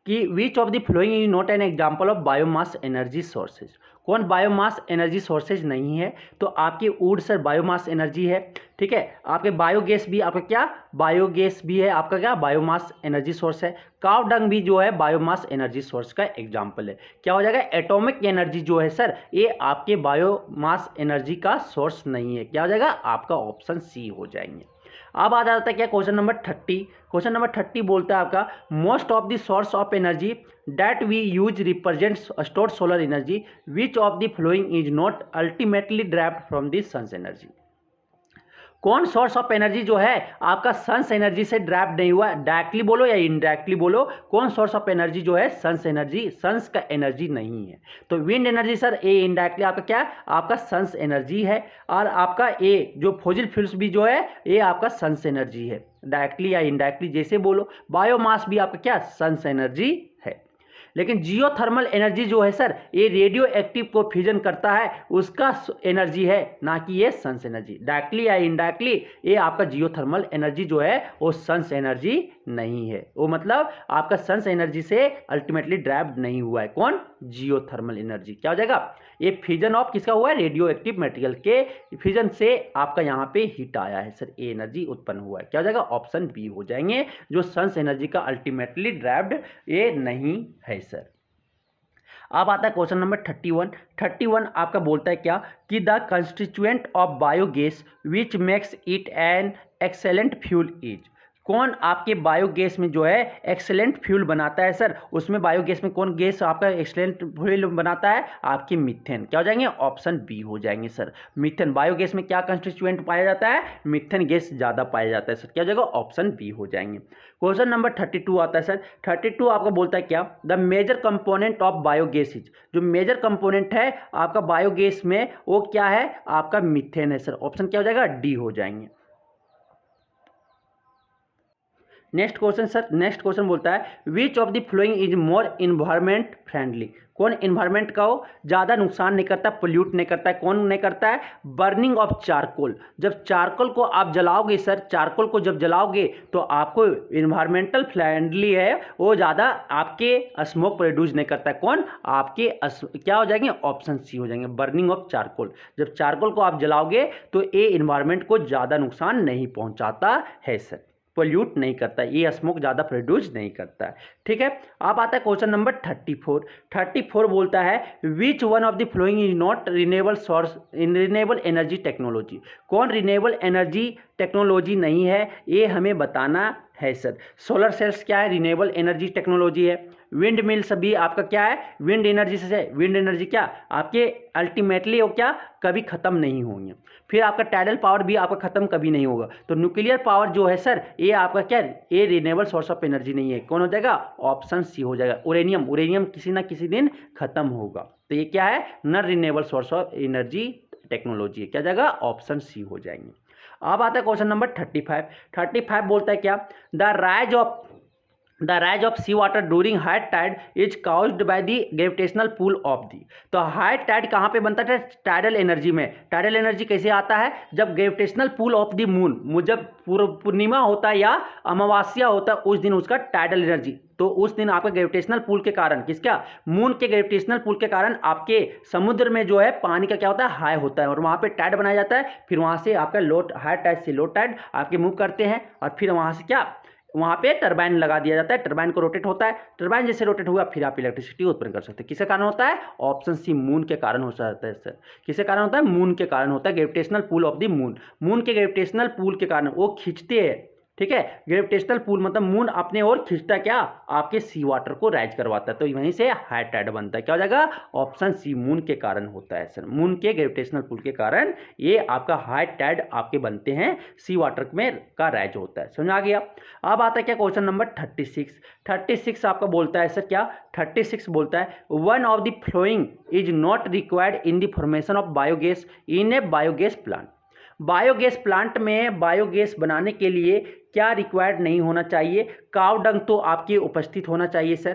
कि which of the following is not an example of biomass energy sources. कौन बायोमास एनर्जी सोर्सेज नहीं है? तो आपकी वुड सर बायोमास एनर्जी है, ठीक है। आपके बायोगैस भी, आपका क्या बायोगैस भी है, आपका क्या बायोमास एनर्जी सोर्स है। काव डंग भी जो है बायोमास एनर्जी सोर्स का एग्जाम्पल है। क्या हो जाएगा? एटॉमिक एनर्जी जो है सर ये आपके बायोमास एनर्जी का सोर्स नहीं है। क्या हो जाएगा? आपका ऑप्शन सी हो जाएंगे। अब आ जाता है क्या क्वेश्चन नंबर 30। क्वेश्चन नंबर 30 बोलता है आपका most of the source of energy that we use represents stored solar energy which of the following is not ultimately derived from the sun's energy. कौन सोर्स ऑफ एनर्जी जो है आपका sun's energy से drive नहीं हुआ? Directly बोलो या indirectly बोलो, कौन सोर्स ऑफ एनर्जी जो है सन्स एनर्जी, सन्स का एनर्जी नहीं है? तो विंड एनर्जी सर ए इनडायरेक्टली आपका क्या है? आपका सन्स एनर्जी है। और आपका ए जो फॉसिल फ्यूल्स भी जो है ये आपका सन्स एनर्जी है, डायरेक्टली या इनडायरेक्टली जैसे बोलो। बायोमास भी आपका क्या सन्स एनर्जी है। लेकिन जियोथर्मल एनर्जी जो है सर ये रेडियो एक्टिव को फ्यूजन करता है, उसका एनर्जी है, ना कि ये सन्स एनर्जी। डायरेक्टली या इनडायरेक्टली ये आपका जियोथर्मल एनर्जी जो है वो सन्स एनर्जी नहीं है। वो मतलब आपका सन्स एनर्जी से अल्टीमेटली ड्राइव नहीं हुआ है। कौन? Geothermal energy. क्या हो जाएगा? ये फ्यूजन ऑफ किसका हुआ है? रेडियो एक्टिव मटेरियल के फ्यूजन से आपका यहाँ पे हीट आया है सर, ये एनर्जी उत्पन्न हुआ है। क्या हो जाएगा? ऑप्शन बी हो जाएंगे, जो सन्स एनर्जी का अल्टीमेटली ड्राइव्ड ये नहीं है सर। अब आता है क्वेश्चन नंबर 31। 31 आपका बोलता है क्या कि the constituent of biogas which makes it an excellent fuel is. कौन आपके बायोगैस में जो है एक्सेलेंट फ्यूल बनाता है सर? उसमें बायोगैस में कौन गैस आपका एक्सेलेंट फ्यूल बनाता है? आपके मीथेन। क्या हो जाएंगे? ऑप्शन बी हो जाएंगे सर। मीथेन बायोगैस में क्या कंस्टिट्यूएंट पाया जाता है? मीथेन गैस ज़्यादा पाया जाता है सर। क्या हो जाएगा? ऑप्शन बी हो जाएंगे। क्वेश्चन नंबर 32 आता है सर। 32 आपका बोलता है क्या the major component of biogas is. जो मेजर कंपोनेंट है आपका बायोगैस में वो क्या है? आपका मीथेन है सर। ऑप्शन क्या हो जाएगा? डी हो जाएंगे। Next question sir, next question बोलता है which of the following is more environment friendly. कौन इन्वायरमेंट का हो ज़्यादा नुकसान नहीं करता, पोल्यूट नहीं करता है? कौन नहीं करता है? Burning of charcoal. जब चारकोल को आप जलाओगे सर, चारकोल को जब जलाओगे तो आपको इन्वायरमेंटल फ्रेंडली है, वो ज़्यादा आपके स्मोक प्रोड्यूस नहीं करता है। कौन? आपके क्या हो जाएंगे? ऑप्शन सी हो जाएंगे, बर्निंग ऑफ चारकोल। जब चारकोल को आप जलाओगे तो ये इन्वायरमेंट को ज़्यादा नुकसान नहीं पहुँचाता है सर, पोल्यूट नहीं करता, ये स्मोक ज़्यादा प्रोड्यूस नहीं करता है। ठीक है। अब आता है क्वेश्चन नंबर 34। 34 बोलता है which one of the following is not renewable source in renewable energy technology. कौन रिन्यूएबल एनर्जी टेक्नोलॉजी नहीं है? ये हमें बताना है सर। सोलर सेल्स क्या है? रिन्यूएबल एनर्जी टेक्नोलॉजी है। विंड मिल्स भी आपका क्या है? विंड एनर्जी से। विंड एनर्जी क्या आपके अल्टीमेटली वो क्या कभी ख़त्म नहीं होंगे। फिर आपका टाइडल पावर भी आपका ख़त्म कभी नहीं होगा। तो न्यूक्लियर पावर जो है सर ये आपका क्या ये रिन्यूएबल सोर्स ऑफ एनर्जी नहीं है। कौन हो जाएगा? ऑप्शन सी हो जाएगा, उरेनियम। उरेनियम किसी ना किसी दिन ख़त्म होगा, तो ये क्या है? Non renewable source of energy technology है। क्या जाएगा? ऑप्शन सी हो जाएंगे। अब आता है क्वेश्चन नंबर 35। 35 बोलता है क्या the rise of sea water during high tide is caused by the gravitational pull of the. तो हाई टाइड कहाँ पे बनता है? टाइडल एनर्जी में। टाइडल एनर्जी कैसे आता है? जब gravitational pull of the moon, जब पूर्णिमा होता है या अमावस्या होता है उस दिन उसका टाइडल एनर्जी, तो उस दिन आपका ग्रेविटेशनल पुल के कारण, किसका? मून के ग्रेविटेशनल पुल के कारण आपके समुद्र में जो है पानी का क्या होता है? हाई होता है और वहाँ पे टाइड बनाया जाता है। फिर वहाँ से आपका लो हाई टाइड से लो टाइड आपके मूव करते हैं और फिर वहाँ से क्या वहाँ पे टरबाइन लगा दिया जाता है, टरबाइन को रोटेट होता है, टरबाइन जैसे रोटेट हुआ फिर आप इलेक्ट्रिसिटी उत्पन्न कर सकते हैं। किसके कारण होता है? ऑप्शन सी मून के कारण हो सकता है सर। किसके कारण होता है? मून के कारण होता है, gravitational pull of the moon. Moon के ग्रेविटेशनल पुल के कारण वो खींचते हैं ठीक है। ग्रेविटेशनल पुल मतलब मून अपने ओर खींचता क्या, आपके सी वाटर को राइज करवाता है, तो वहीं से हाई टाइड बनता है। क्या हो जाएगा, ऑप्शन सी मून के कारण होता है सर, मून के ग्रेविटेशनल पुल के कारण ये आपका हाई टाइड आपके बनते हैं, सी वाटर में का राइज होता है। समझ आ गया। अब आता है क्या क्वेश्चन नंबर 36 आपका बोलता है सर क्या, 36 बोलता है one of the following is not required in the formation of biogas in A biogas plant. Biogas plant में बायोगैस बनाने के लिए क्या रिक्वायर्ड नहीं होना चाहिए, काव डंग तो आपके उपस्थित होना चाहिए सर,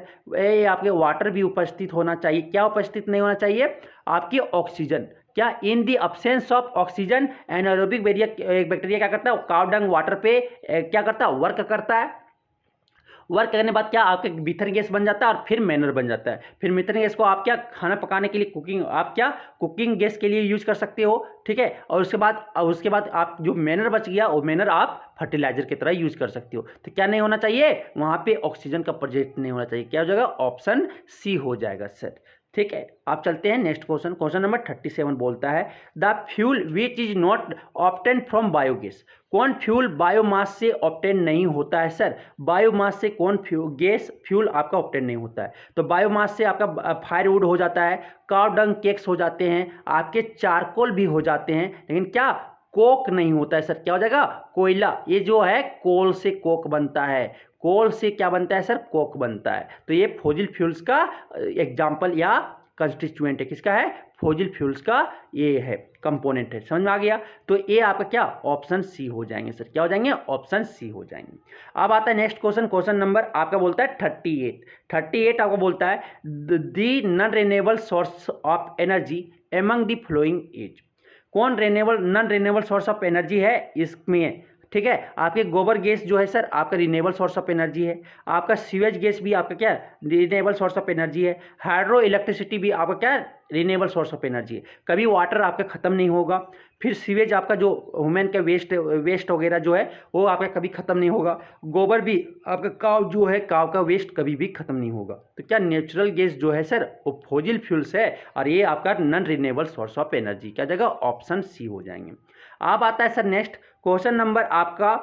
आपके वाटर भी उपस्थित होना चाहिए। क्या उपस्थित नहीं होना चाहिए, आपकी ऑक्सीजन। क्या in the absence of oxygen anaerobic bacteria क्या करता है, काव डंग वाटर पे क्या करता है, वर्क करता है। वर्क करने के बाद क्या आपके मीथेन गैस बन जाता है और फिर मैनर बन जाता है। फिर मीथेन गैस को आप क्या खाना पकाने के लिए कुकिंग गैस के लिए यूज कर सकते हो, ठीक है। और उसके बाद आप जो मैनर बच गया वो मैनर आप फर्टिलाइजर की तरह यूज कर सकते हो। तो क्या नहीं होना चाहिए, वहां पे ऑक्सीजन का प्रोजेक्ट नहीं होना चाहिए। क्या हो जाएगा, ऑप्शन सी हो जाएगा सर। ठीक है, आप चलते हैं नेक्स्ट क्वेश्चन। क्वेश्चन नंबर 37 बोलता है the fuel which is not obtain from biogas. कौन फ्यूल बायोमास से ऑब्टेन नहीं होता है सर, बायोमास से कौन फ्यूल आपका ऑब्टेन नहीं होता है। तो बायोमास से आपका फायरवुड हो जाता है, काव डंग केक्स हो जाते हैं, आपके चारकोल भी हो जाते हैं, लेकिन क्या कोक नहीं होता है सर। क्या हो जाएगा, कोयला। ये जो है कोल से कोक बनता है, कोल से क्या बनता है सर, कोक बनता है। तो ये फॉसिल फ्यूल्स का एग्जाम्पल या कंस्टिट्यूएंट है, किसका है, फॉसिल फ्यूल्स का ये है, कंपोनेंट है। समझ में आ गया। तो ये आपका क्या ऑप्शन सी हो जाएंगे सर, क्या हो जाएंगे, ऑप्शन सी हो जाएंगे। अब आता है नेक्स्ट क्वेश्चन। क्वेश्चन नंबर आपका बोलता है 38 आपको बोलता है the non renewable source of energy among the following is. कौन non renewable source of energy है इसमें, ठीक है। आपके गोबर गैस जो है सर आपका रिन्यूएबल सोर्स ऑफ एनर्जी है, आपका सीवेज गैस भी आपका क्या रिन्यूएबल सोर्स ऑफ एनर्जी है, हाइड्रो इलेक्ट्रिसिटी भी आपका क्या रिन्यूएबल सोर्स ऑफ एनर्जी है। कभी वाटर आपका खत्म नहीं होगा, फिर सीवेज आपका जो ह्यूमन का वेस्ट वगैरह जो है वो आपका कभी खत्म नहीं होगा, गोबर भी आपका काव जो है काव का वेस्ट कभी भी खत्म नहीं होगा। तो क्या नेचुरल गैस जो है सर वो फॉसिल फ्यूल्स है और ये आपका non renewable source of energy, क्या जगह ऑप्शन सी हो जाएंगे। अब आता है सर नेक्स्ट क्वेश्चन नंबर आपका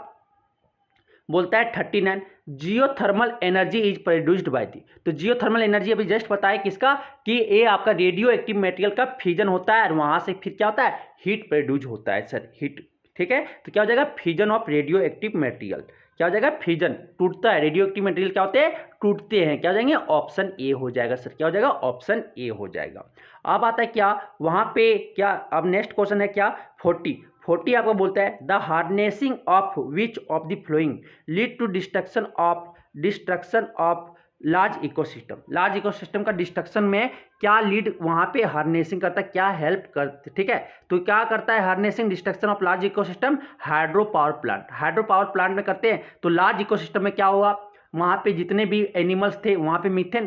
बोलता है 39 geothermal energy is produced by the. तो जियोथर्मल एनर्जी अभी जस्ट पता है किसका, कि ये आपका रेडियो एक्टिव मटेरियल का फ्यूजन होता है और वहां से फिर क्या होता है, हीट प्रोड्यूस होता है सर, हीट। ठीक है, तो क्या हो जाएगा, fusion of radio active material. क्या हो जाएगा, फ्यूजन, टूटता है, रेडियो एक्टिव मटेरियल क्या होते हैं, टूटते हैं। क्या हो जाएंगे, ऑप्शन ए हो जाएगा सर, क्या हो जाएगा, ऑप्शन ए हो जाएगा। अब आता है क्या वहां पे क्या, अब नेक्स्ट क्वेश्चन है क्या 40 आपको बोलता है the harnessing of which of the following lead to destruction of large ecosystem का डिस्ट्रक्शन में क्या लीड वहां पे हार्नेसिंग करता है, क्या हेल्प करते, ठीक है। तो क्या करता है harnessing destruction of large ecosystem, hydro power plant में करते हैं। तो लार्ज इकोसिस्टम में क्या हुआ, वहाँ पे जितने भी एनिमल्स थे वहाँ पे मीथेन,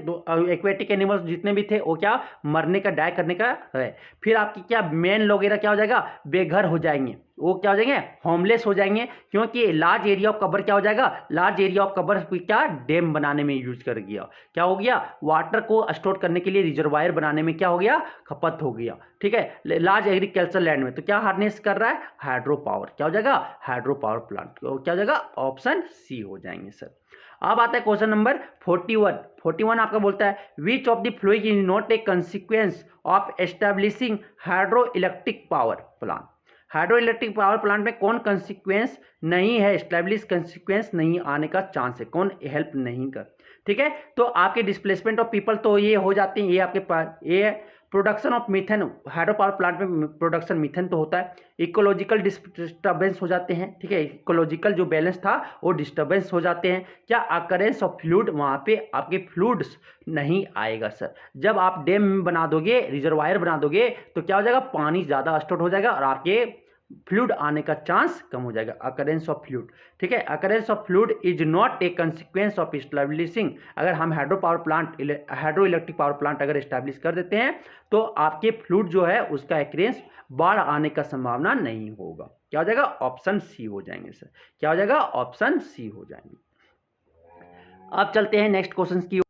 एक्वेटिक एनिमल्स जितने भी थे वो क्या मरने का, डाई करने का है। फिर आपकी क्या मेन वगैरह क्या हो जाएगा, बेघर हो जाएंगे, वो क्या हो जाएंगे, होमलेस हो जाएंगे, क्योंकि लार्ज एरिया ऑफ कवर क्या हो जाएगा, लार्ज एरिया ऑफ कवर क्या डैम बनाने में यूज कर गया, क्या हो गया, वाटर को स्टोर करने के लिए रिजर्वायर बनाने में क्या हो गया, खपत हो गया। ठीक है, लार्ज एग्रीकल्चर लैंड में तो क्या हार्नेस कर रहा है, हाइड्रो पावर। क्या हो जाएगा, हाइड्रो पावर प्लांट। क्या हो जाएगा, ऑप्शन सी हो जाएंगे सर। अब आता है क्वेश्चन नंबर 41 आपका बोलता है which of the following is not A consequence of establishing hydro electric power plant. Hydro electric power plant में कौन कंसिक्वेंस नहीं है, एस्टेब्लिश कंसिक्वेंस नहीं आने का चांस है, कौन हेल्प नहीं कर। ठीक है, तो आपके डिस्प्लेसमेंट ऑफ पीपल तो ये हो जाते हैं, ये आपके पास ये है। Production of methane, hydro power plant में प्रोडक्शन मीथेन तो होता है। इकोलॉजिकल डिस्टर्बेंस हो जाते हैं, ठीक है, इकोलॉजिकल जो बैलेंस था वो डिस्टर्बेंस हो जाते हैं। क्या अकरेंस ऑफ फ्लूड, वहाँ पे आपके फ्लूड्स नहीं आएगा सर। जब आप डैम बना दोगे, रिजर्वायर बना दोगे तो क्या हो जाएगा, पानी ज़्यादा स्टोर हो जाएगा और आपके फ्लूड आने का चांस कम हो जाएगा, अकरेंस ऑफ फ्लूड। ठीक है, occurrence of fluid is not A consequence of establishing. अगर हम हाइड्रो इलेक्ट्रिक पावर प्लांट अगर एस्टैब्लिश कर देते हैं तो आपके फ्लूड जो है उसका अकरेंस बाढ़ आने का संभावना नहीं होगा। क्या हो जाएगा, ऑप्शन सी हो जाएंगे सर, क्या हो जाएगा, ऑप्शन सी हो जाएंगे। अब चलते हैं नेक्स्ट क्वेश्चन की।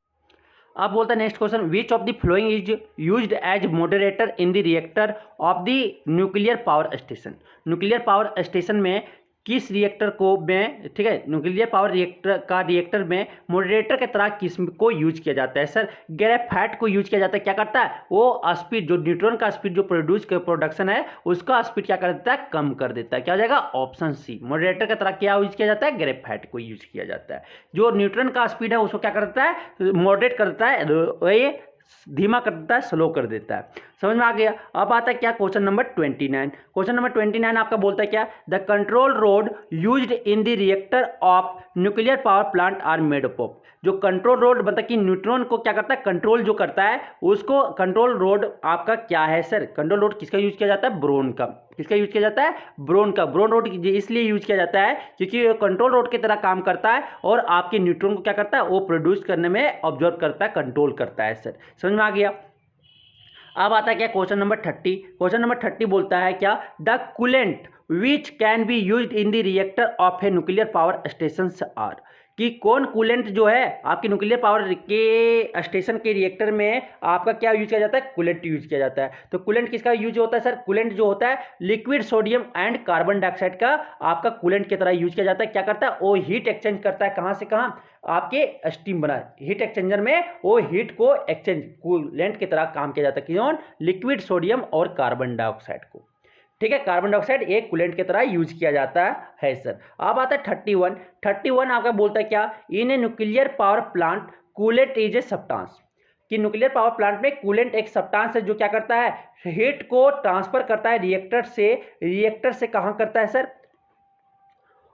अब बोलता है next question which of the following is used as moderator in the reactor of the nuclear power station. Nuclear power station में किस रिएक्टर को में, ठीक है, न्यूक्लियर पावर रिएक्टर में मॉडरेटर के तरह किस को यूज किया जाता है? सर ग्रेफाइट को यूज किया जाता है। क्या करता है वो स्पीड, जो न्यूट्रॉन का स्पीड जो प्रोडक्शन है उसका स्पीड क्या कर देता है, कम कर देता है। क्या हो जाएगा ऑप्शन सी, मॉडरेटर की तरह क्या यूज किया जाता है, ग्रेफाइट को यूज किया जाता है। जो न्यूट्रॉन का स्पीड है उसको क्या कर देता है, मॉडरेट कर देता है, ये धीमा कर देता है, स्लो कर देता है। समझ में आ गया। अब आता है क्या क्वेश्चन नंबर 29। क्वेश्चन नंबर 29 आपका बोलता है क्या, the control rod used in the reactor of nuclear power plant are made up of. जो कंट्रोल रोड मतलब कि न्यूट्रॉन को क्या करता है, कंट्रोल जो करता है उसको कंट्रोल रोड आपका क्या है सर? कंट्रोल रोड किसका यूज किया जाता है, ब्रोन का। किसका यूज किया जाता है, ब्रोन का। ब्रोन रोड इसलिए यूज किया जाता है क्योंकि वो कंट्रोल रोड की तरह काम करता है और आपके न्यूट्रॉन को क्या करता है, वो प्रोड्यूस करने में ऑब्जर्व करता है, कंट्रोल करता है सर। समझ में आ गया। अब आता है क्या क्वेश्चन नंबर 30। क्वेश्चन नंबर 30 बोलता है क्या, the coolant which can be used in the reactor of a nuclear power station are. कि कौन कूलेंट जो है आपके न्यूक्लियर पावर के स्टेशन के रिएक्टर में आपका क्या यूज किया जाता है, कूलेंट यूज किया जाता है। तो कूलेंट किसका यूज होता है सर, कूलेंट जो होता है liquid sodium and carbon dioxide का आपका कूलेंट की तरह यूज किया जाता है। क्या करता है वो हीट एक्सचेंज करता है, कहाँ से कहाँ, आपके स्टीम बना हीट एक्सचेंजर में वो हीट को एक्सचेंज कूलेंट की तरह काम किया जाता है। क्यों, लिक्विड सोडियम और कार्बन डाइऑक्साइड को, ठीक है, कार्बन डाइऑक्साइड एक कूलेंट की तरह यूज किया जाता है सर। अब आता है 31 आपका बोलता है क्या, in a nuclear power plant coolant is a substance. कि न्यूक्लियर पावर प्लांट में कूलेंट एक सब्सटेंस है जो क्या करता है, हीट को ट्रांसफर करता है रिएक्टर से कहाँ करता है sir,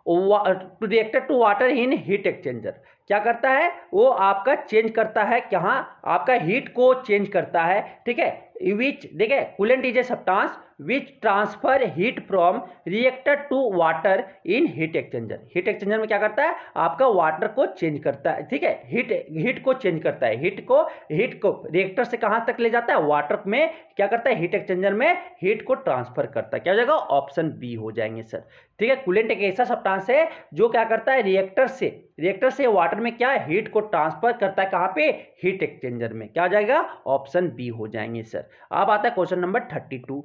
to reactor to water in heat exchanger. क्या करता है वो आपका चेंज करता है, कहाँ आपका हीट को चेंज करता है, ठीक है। विच देखिए coolant is a substance which transfer heat from reactor to water in heat exchanger. Heat exchanger में क्या करता है आपका वाटर को चेंज करता है, ठीक है, हीट को चेंज करता है, हीट को रिएक्टर से कहाँ तक ले जाता है, वाटर में क्या करता है, हीट एक्सचेंजर में हीट को ट्रांसफर करता है। क्या हो जाएगा, ऑप्शन बी हो जाएंगे सर, ठीक है। कूलेंट एक ऐसा सब्सटेंस है जो क्या करता है रिएक्टर से वाटर में क्या हीट को ट्रांसफर करता है, कहाँ पे, हीट एक्सचेंजर में। क्या हो जाएगा, ऑप्शन बी हो जाएंगे सर। अब आता है क्वेश्चन नंबर 32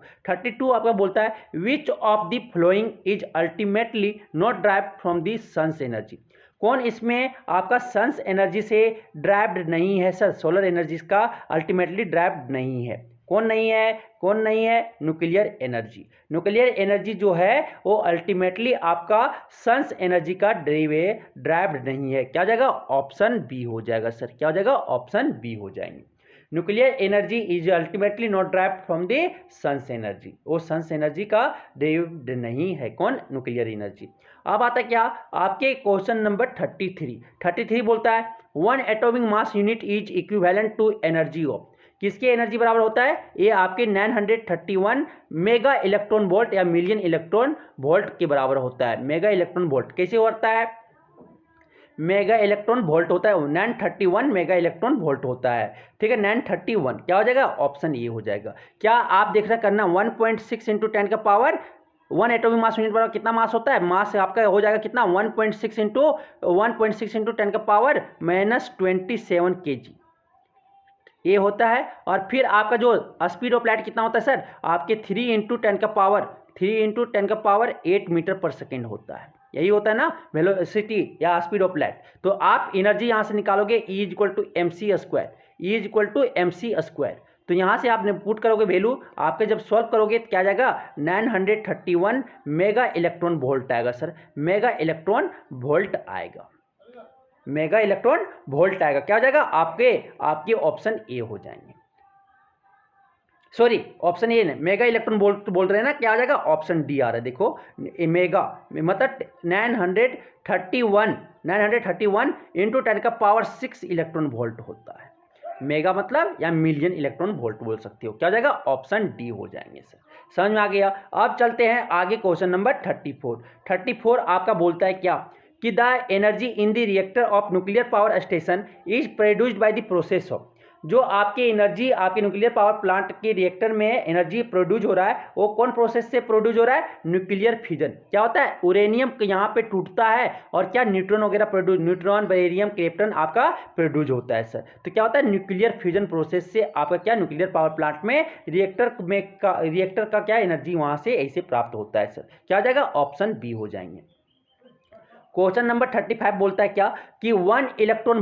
आपका बोलता है which of the following is ultimately not derive from the sun's energy. कौन इसमें आपका सन्स एनर्जी से ड्राइव्ड नहीं है सर, सोलर एनर्जी का अल्टीमेटली ड्राइव्ड नहीं है। कौन नहीं है, न्यूक्लियर एनर्जी जो है वो अल्टीमेटली आपका सन्स एनर्जी का ड्राइव्ड नहीं है। क्या हो जाएगा, ऑप्शन बी हो जाएगा सर। क्या हो जाएगा, ऑप्शन बी हो जाएंगे। Nuclear energy is ultimately not derived from the sun's energy, वो सन्स एनर्जी का ड्राइव्ड नहीं है, कौन, न्यूक्लियर एनर्जी। अब आता है क्या आपके क्वेश्चन नंबर 33 बोलता है one atomic mass unit is equivalent to energy of. किसके एनर्जी बराबर होता है, ये आपके 931 मेगा इलेक्ट्रॉन वोल्ट या मिलियन इलेक्ट्रॉन वोल्ट के बराबर होता है। मेगा इलेक्ट्रॉन वोल्ट कैसे होता है, मेगा इलेक्ट्रॉन वोल्ट होता है, 931 मेगा इलेक्ट्रॉन वोल्ट होता है, ठीक है। 931 क्या हो जाएगा, ऑप्शन ए हो जाएगा। क्या आप देख रहे करना 1.6 इंटू 10 का power, one atomic mass unit बराबर कितना मास होता है, मास आपका हो जाएगा कितना, 1.6 इंटू 10 का पावर -27 kg ये होता है। और फिर आपका जो स्पीड ऑफ लाइट कितना होता है सर, आपके 3 इंटू 10 का पावर 8 मीटर पर सेकेंड होता है। यही होता है ना वेलोसिटी या स्पीड ऑफ लाइट। तो आप एनर्जी यहाँ से निकालोगे E equal to MC square. तो यहाँ से आपने पुट करोगे वैल्यू, आपके जब सॉल्व करोगे तो क्या आ जाएगा, 931 मेगा इलेक्ट्रॉन वोल्ट आएगा सर, मेगा इलेक्ट्रॉन वोल्ट आएगा। क्या हो जाएगा, आपके ऑप्शन ए हो जाएंगे, सॉरी ऑप्शन ए नहीं, मेगा इलेक्ट्रॉन वोल्ट बोल रहे हैं ना, क्या आ जाएगा, ऑप्शन डी आ रहा है। देखो मेगा मतलब 931 इंटू 10 का पावर 6 इलेक्ट्रॉन वोल्ट होता है। मेगा मतलब या मिलियन इलेक्ट्रॉन वोल्ट बोल सकते हो। क्या हो जाएगा, ऑप्शन डी हो जाएंगे सर। समझ में आ गया। अब चलते हैं आगे क्वेश्चन नंबर 34 आपका बोलता है क्या, कि the energy in the reactor of nuclear power station is produced by the process of. जो आपकी एनर्जी आपके न्यूक्लियर पावर प्लांट के रिएक्टर में एनर्जी प्रोड्यूस हो रहा है, वो कौन प्रोसेस से प्रोड्यूस हो रहा है, न्यूक्लियर फ्यूजन। क्या होता है, यूरेनियम यहाँ पे टूटता है और क्या न्यूट्रॉन वगैरह प्रोड्यूस, न्यूट्रॉन बेरियम क्रिप्टन आपका प्रोड्यूस होता है सर। तो क्या होता है, न्यूक्लियर फ्यूजन प्रोसेस से आपका क्या, न्यूक्लियर पावर प्लांट में रिएक्टर का क्या एनर्जी वहाँ से ऐसे प्राप्त होता है सर। क्या हो जाएगा, ऑप्शन बी हो जाएंगे। क्वेश्चन नंबर 35 बोलता है क्या कि 1 electron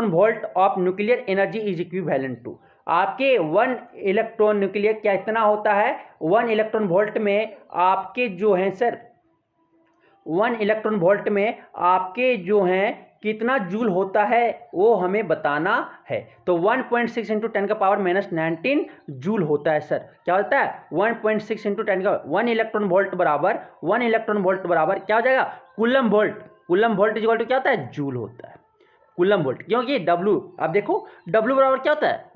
volt of nuclear energy is equivalent to, आपके 1 इलेक्ट्रॉन न्यूक्लियर क्या इतना होता है, 1 इलेक्ट्रॉन वोल्ट में आपके जो हैं सर 1 इलेक्ट्रॉन वोल्ट में आपके जो हैं कितना जूल होता है वो हमें बताना है। तो 1.6 इंटू 10 का पावर -19 जूल होता है सर। क्या होता है 1.6 इंटू 10 का 1 इलेक्ट्रॉन वोल्ट बराबर क्या हो जाएगा कूलम वोल्ट इक्वल टू क्या होता है जूल होता है कूलम वोल्ट, क्योंकि W आप देखो W बराबर क्या होता है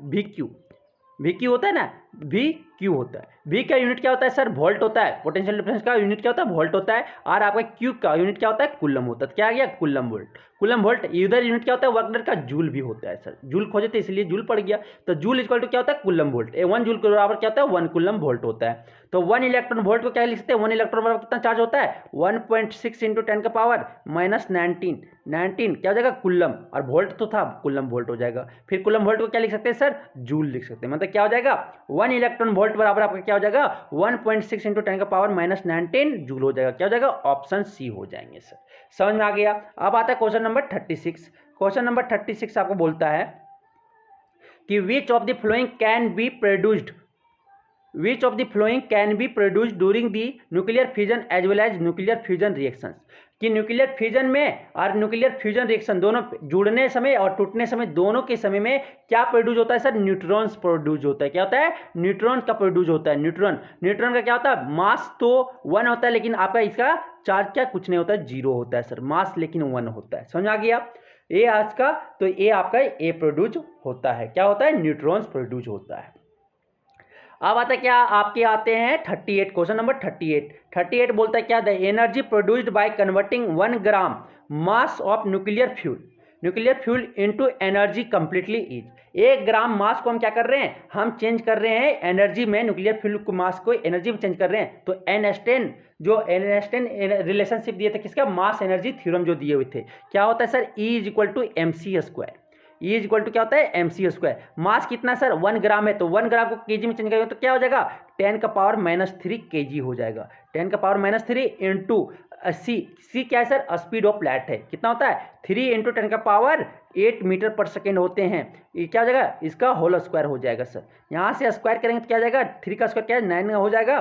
VQ होता है ना, VQ होता है। V का यूनिट क्या होता है सर वोल्ट होता है, पोटेंशियल डिफरेंस का यूनिट क्या होता है वोल्ट होता है, और आपका Q का यूनिट क्या होता है कूलम होता है। क्या आ गया कूलम वोल्ट इधर यूनिट क्या होता है वर्क डन का जूल भी होता है सर, जूल खोजे थे इसलिए जूल पड़ गया। तो जूल इक्वल टू क्या होता है कूलम वोल्ट, 1 जूल के बराबर क्या होता है 1 कूलम वोल्ट होता है। तो 1 इलेक्ट्रॉन वोल्ट को क्या लिख सकते हैं 1 इलेक्ट्रॉन बराबर कितना चार्ज होता है 1.6 इंटू 10 का पावर -19 क्या हो जाएगा कूलम, और वोल्ट तो था कूलम वोल्ट हो जाएगा। फिर कूलम वोल्ट को क्या लिख सकते हैं सर जूल लिख सकते हैं, मतलब क्या हो जाएगा 1 इलेक्ट्रॉन वोल्ट बराबर आपका क्या हो जाएगा 1.6 इंटू 10 का पावर -19 जूल हो जाएगा। क्या हो जाएगा ऑप्शन सी हो जाएंगे सर। समझ में आ गया। अब आता है क्वेश्चन नंबर 36। क्वेश्चन नंबर 36 आपको बोलता है कि which of the following can be produced during the nuclear fusion as well as nuclear fusion reactions, कि न्यूक्लियर फ्यूजन में और न्यूक्लियर फ्यूजन रिएक्शन दोनों जुड़ने समय और टूटने समय दोनों के समय में क्या प्रोड्यूस होता है सर न्यूट्रॉन्स प्रोड्यूस होता है। क्या होता है न्यूट्रॉन का प्रोड्यूस होता है। न्यूट्रॉन का क्या होता है मास तो 1 होता है लेकिन आपका इसका चार्ज क्या कुछ नहीं होता है 0 होता है सर, मास लेकिन 1 होता है। समझ आ गया। ए आज का तो ए आपका ए प्रोड्यूस होता है, क्या होता है न्यूट्रॉन्स प्रोड्यूस होता है। अब आता क्या आपके आते हैं 38 क्वेश्चन नंबर 38 बोलता है क्या the energy produced by converting 1 gram mass of nuclear fuel into energy completely is, 1 ग्राम मास को हम क्या कर रहे हैं हम चेंज कर रहे हैं एनर्जी में, न्यूक्लियर फ्यूल को मास को एनर्जी में चेंज कर रहे हैं। तो एनस्टेन रिलेशनशिप दिए थे किसका मास एनर्जी थ्योरम जो दिए हुए थे, क्या होता है sir E is equal to mc², E is equal to क्या होता है mc²। मास कितना सर 1 ग्राम है, तो 1 ग्राम को केजी में चेंज करेंगे तो क्या हो जाएगा 10 का पावर -3 kg हो जाएगा। 10 का पावर -3 इंटू सी क्या है सर स्पीड ऑफ लाइट है, कितना होता है 3 इंटू 10 का पावर 8 मीटर पर सेकेंड होते हैं। ये क्या हो जाएगा इसका होल स्क्वायर हो जाएगा सर, यहाँ से स्क्वायर करेंगे तो क्या हो जाएगा 3 का स्क्वायर क्या है 9 हो जाएगा,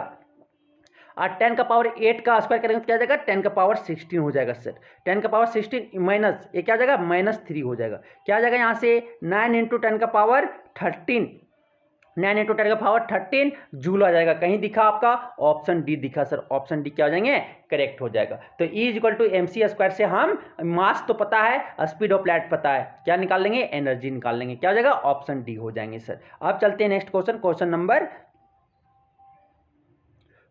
और 10 का पावर 8 का स्क्वायर करेंगे तो क्या जाएगा 10 का पावर 16 हो जाएगा सर। 10 का पावर 16 माइनस ये क्या जाएगा -3 हो जाएगा। क्या जाएगा यहाँ से 9 इंटू 10 का पावर 13 9 इंटू 10 का पावर 13 जूल आ जाएगा। कहीं दिखा आपका ऑप्शन डी दिखा सर, ऑप्शन डी क्या हो जाएंगे करेक्ट हो जाएगा। तो E is equal to mc² से हम मास तो पता है स्पीड ऑफ लाइट पता है, क्या निकाल लेंगे एनर्जी निकाल लेंगे। क्या हो जाएगा ऑप्शन डी हो जाएंगे सर। अब चलते हैं नेक्स्ट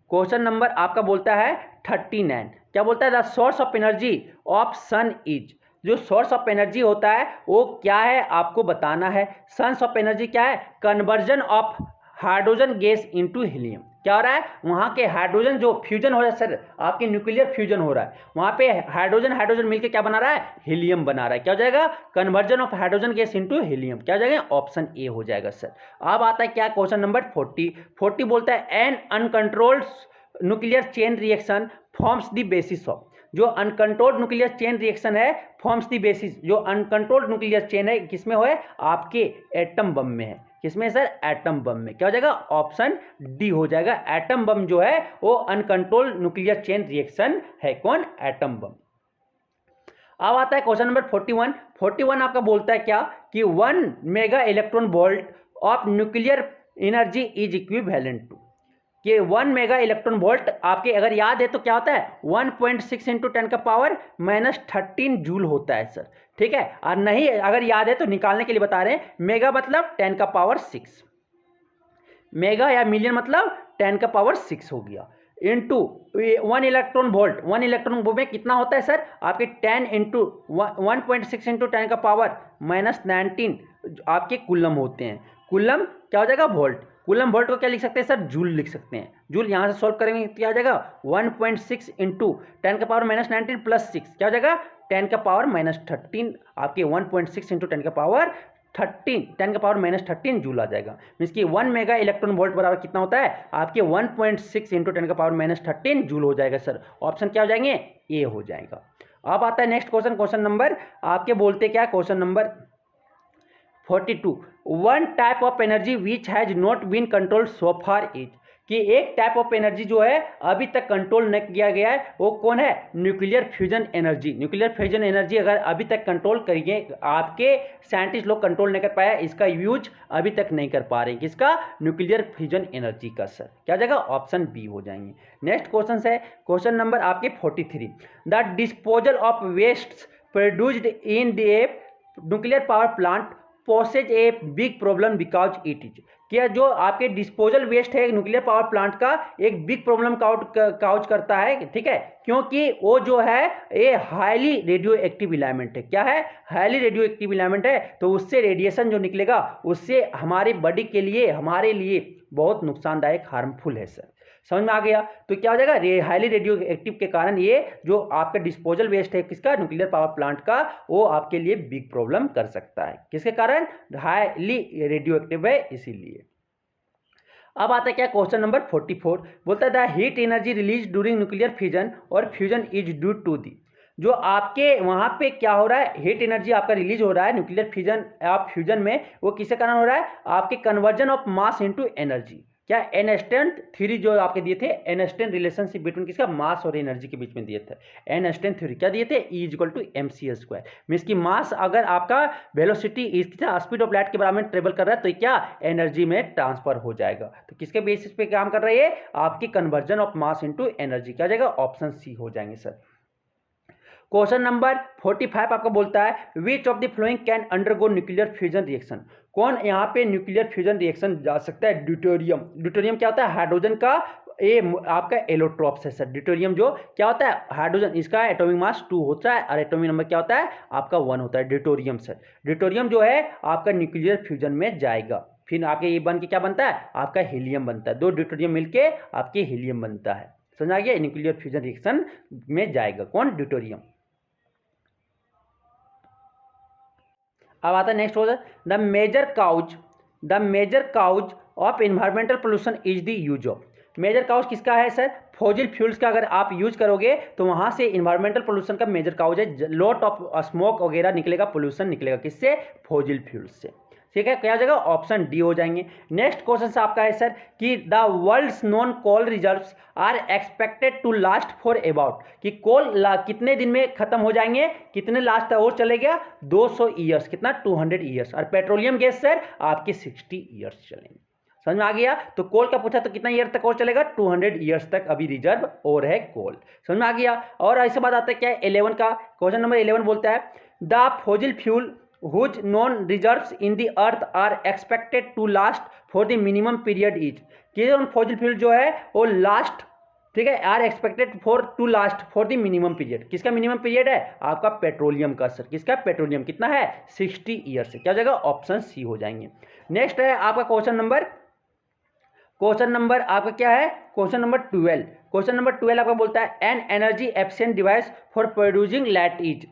क्वेश्चन नंबर आपका बोलता है 39। क्या बोलता है the source of energy of sun is, जो सोर्स ऑफ एनर्जी होता है वो क्या है आपको बताना है। सोर्स ऑफ एनर्जी क्या है conversion of hydrogen gas into helium. क्या हो रहा है वहाँ के हाइड्रोजन जो फ्यूजन हो रहा है सर आपके न्यूक्लियर फ्यूजन हो रहा है, वहाँ पे हाइड्रोजन मिलकर क्या बना रहा है हीलियम बना रहा है। क्या हो जाएगा conversion of hydrogen gas into helium, क्या हो जाएगा ऑप्शन ए हो जाएगा सर। अब आता है क्या क्वेश्चन नंबर 40 बोलता है an uncontrolled nuclear chain reaction forms the basis of, जो अनकंट्रोल्ड न्यूक्लियर चेन रिएक्शन है फॉर्म्स द बेसिस, जो अनकंट्रोल्ड न्यूक्लियर चेन है किसमें हो है आपके एटम बम में है। किसमें सर एटम बम में। क्या हो जाएगा ऑप्शन डी हो जाएगा। एटम बम जो है वो अनकंट्रोल्ड न्यूक्लियर चेन रिएक्शन है, कौन एटम बम। अब आता है क्वेश्चन नंबर 41 आपका बोलता है क्या कि 1 mega electron volt of nuclear energy is equivalent to, कि 1 मेगा इलेक्ट्रॉन वोल्ट आपके अगर याद है तो क्या होता है 1.6 इंटू 10 का पावर -13 जूल होता है सर, ठीक है। और नहीं अगर याद है तो निकालने के लिए बता रहे हैं, मेगा मतलब 10 का पावर 6, मेगा या मिलियन मतलब 10 का पावर 6 हो गया, इंटू 1 इलेक्ट्रॉन वोल्ट में कितना होता है सर आपके 10 इंटू 1.6 इंटू 10 का पावर -19 आपके कूलम होते हैं। कूलम क्या हो जाएगा वोल्ट, कूलम वोल्ट को क्या लिख सकते हैं सर जूल लिख सकते हैं। जूल यहाँ से सॉल्व करेंगे क्या आ जाएगा 1.6 इंटू 10 का पावर -19 प्लस 6 क्या हो जाएगा 10 का पावर -13 आपके 1.6 इंटू 10 का पावर 10 का पावर -13 जूल आ जाएगा। मीन्स कि 1 मेगा इलेक्ट्रॉन वोल्ट बराबर कितना होता है आपके 1.6 इंटू 10 का पावर -13 जूल हो जाएगा सर। ऑप्शन क्या हो जाएंगे ए हो जाएगा। अब आता है नेक्स्ट क्वेश्चन, क्वेश्चन नंबर आपके बोलते क्या, question number 42, one type of energy which has not been controlled so far is, कि एक टाइप ऑफ एनर्जी जो है अभी तक कंट्रोल नहीं किया गया है, वो कौन है, nuclear fusion energy. Nuclear fusion energy अगर अभी तक कंट्रोल करिए, आपके साइंटिस्ट लोग कंट्रोल नहीं कर पाया, इसका यूज अभी तक नहीं कर पा रहे, किसका, न्यूक्लियर फ्यूजन एनर्जी का। सर क्या जगह, ऑप्शन बी हो जाएंगे। नेक्स्ट क्वेश्चन है क्वेश्चन नंबर आपके 43, the disposal of waste produced in the nuclear power plant poses a big problem because it is, क्या जो आपके डिस्पोजल वेस्ट है न्यूक्लियर पावर प्लांट का एक बिग प्रॉब्लम काउज करता है, ठीक है, क्योंकि वो जो है ये हाईली रेडियो एक्टिव इलामेंट है। क्या है, हाईली रेडियो एक्टिव इलामेंट है, तो उससे रेडिएशन जो निकलेगा उससे हमारी बॉडी के लिए, हमारे लिए बहुत नुकसानदायक, हार्मफुल है। सर समझ में आ गया, तो क्या हो जाएगा, हाईली रेडियो एक्टिव के कारण ये जो आपका डिस्पोजल वेस्ट है किसका, न्यूक्लियर पावर प्लांट का, वो आपके लिए बिग प्रॉब्लम कर सकता है, किसके कारण, हाईली रेडियो एक्टिव है इसीलिए। अब आता है क्या, क्वेश्चन नंबर 44 बोलता है the heat energy release during nuclear fusion और fusion is due to the, जो आपके वहां पे क्या हो रहा है, हीट एनर्जी आपका रिलीज हो रहा है न्यूक्लियर फ्यूजन आप फ्यूजन में, वो किसके कारण हो रहा है, आपके conversion of mass into energy. क्या एनस्टेन थ्योरी जो आपके दिए थे, एनस्टेन रिलेशनशिप बिटवीन किसका, मास और एनर्जी के बीच में दिए थे, एनस्टेन थ्योरी क्या दिए थे, E equal to MC square, means की मास अगर आपका वेलोसिटी स्पीड ऑफ लाइट के बराबर में ट्रेवल कर रहा है तो क्या एनर्जी में ट्रांसफर हो जाएगा, तो किसके बेसिस पे काम कर रही है, आपकी conversion of mass into energy, क्या जाएगा, ऑप्शन सी हो जाएंगे। सर क्वेश्चन नंबर 45 आपको बोलता है which of the following can undergo nuclear fusion reaction, कौन यहाँ पे न्यूक्लियर फ्यूजन रिएक्शन जा सकता है, ड्यूटेरियम। ड्यूटेरियम क्या होता है, हाइड्रोजन का ये आपका एलोट्रॉप्स है। सर ड्यूटेरियम जो क्या होता है, हाइड्रोजन, इसका एटॉमिक मास 2 होता है और एटॉमिक नंबर क्या होता है आपका 1 होता है, ड्यूटेरियम। सर ड्यूटेरियम जो है आपका न्यूक्लियर फ्यूजन में जाएगा, फिर आपके ये बन के क्या बनता है, आपका हीलियम बनता है, 2 ड्यूटेरियम मिलके आपके हीलियम बनता है, समझ आ गया, न्यूक्लियर फ्यूजन रिएक्शन में जाएगा कौन, ड्यूटेरियम। अब आता है नेक्स्ट हो the major cause of environmental pollution is the use of, major cause किसका है सर, फॉसिल फ्यूल्स का अगर आप यूज करोगे तो वहां से इन्वायरमेंटल पोल्यूशन का मेजर काउज है, लॉट ऑफ स्मोक वगैरह निकलेगा, पोल्यूशन निकलेगा किससे, फॉसिल फ्यूल्स से, ठीक है, क्या जगह, ऑप्शन डी हो जाएंगे। नेक्स्ट क्वेश्चन से आपका है सर कि the world's known coal reserves are expected to last for about, कि कोल कितने दिन में खत्म हो जाएंगे, कितने लास्ट तक और चलेगा, 200 ईयर्स, कितना 200 ईयर्स, और पेट्रोलियम गैस सर आपके 60 ईयर्स चलेंगे, समझ में आ गया, तो कोल का पूछा तो कितना ईयर तक और चलेगा, 200 ईयर्स तक अभी रिजर्व और है कोल, समझ में आ गया। और ऐसे बात आता है क्या 11 का, क्वेश्चन नंबर 11 बोलता है the fossil fuel whose known reserves in the earth are expected to last for the minimum period is, कि फॉसिल फ्यूल जो है वो लास्ट, ठीक है, are expected to last for the minimum period, किसका minimum period है आपका petroleum का। सर किसका, पेट्रोलियम कितना है 60 ईयर से, क्या जगह, ऑप्शन सी हो जाएंगे। नेक्स्ट है आपका क्वेश्चन नंबर आपका क्या है, क्वेश्चन नंबर 12, क्वेश्चन नंबर 12 आपका बोलता है an energy efficient device for producing light is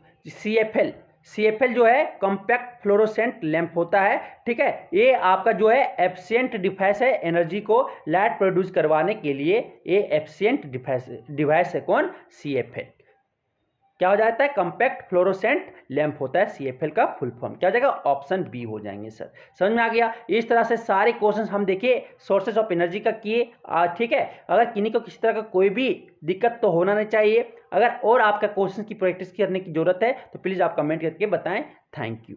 CFL जो है कॉम्पैक्ट फ्लोरोसेंट लैंप होता है, ठीक है, ये आपका जो है एफिशिएंट डिवाइस है, एनर्जी को लाइट प्रोड्यूस करवाने के लिए ये एफिशिएंट डिवाइस है कौन, CFL, क्या हो जाता है, कॉम्पैक्ट फ्लोरोसेंट लैंप होता है, CFL का फुल फॉर्म, क्या जाएगा, ऑप्शन बी हो जाएंगे। सर समझ में आ गया, इस तरह से सारे क्वेश्चंस हम देखिए सोर्सेस ऑफ एनर्जी का किए, ठीक है, अगर किन्हीं को किसी तरह का कोई भी दिक्कत तो होना नहीं चाहिए, अगर और आपका क्वेश्चन की प्रैक्टिस करने की जरूरत है तो प्लीज़ आप कमेंट करके बताएं। Thank you.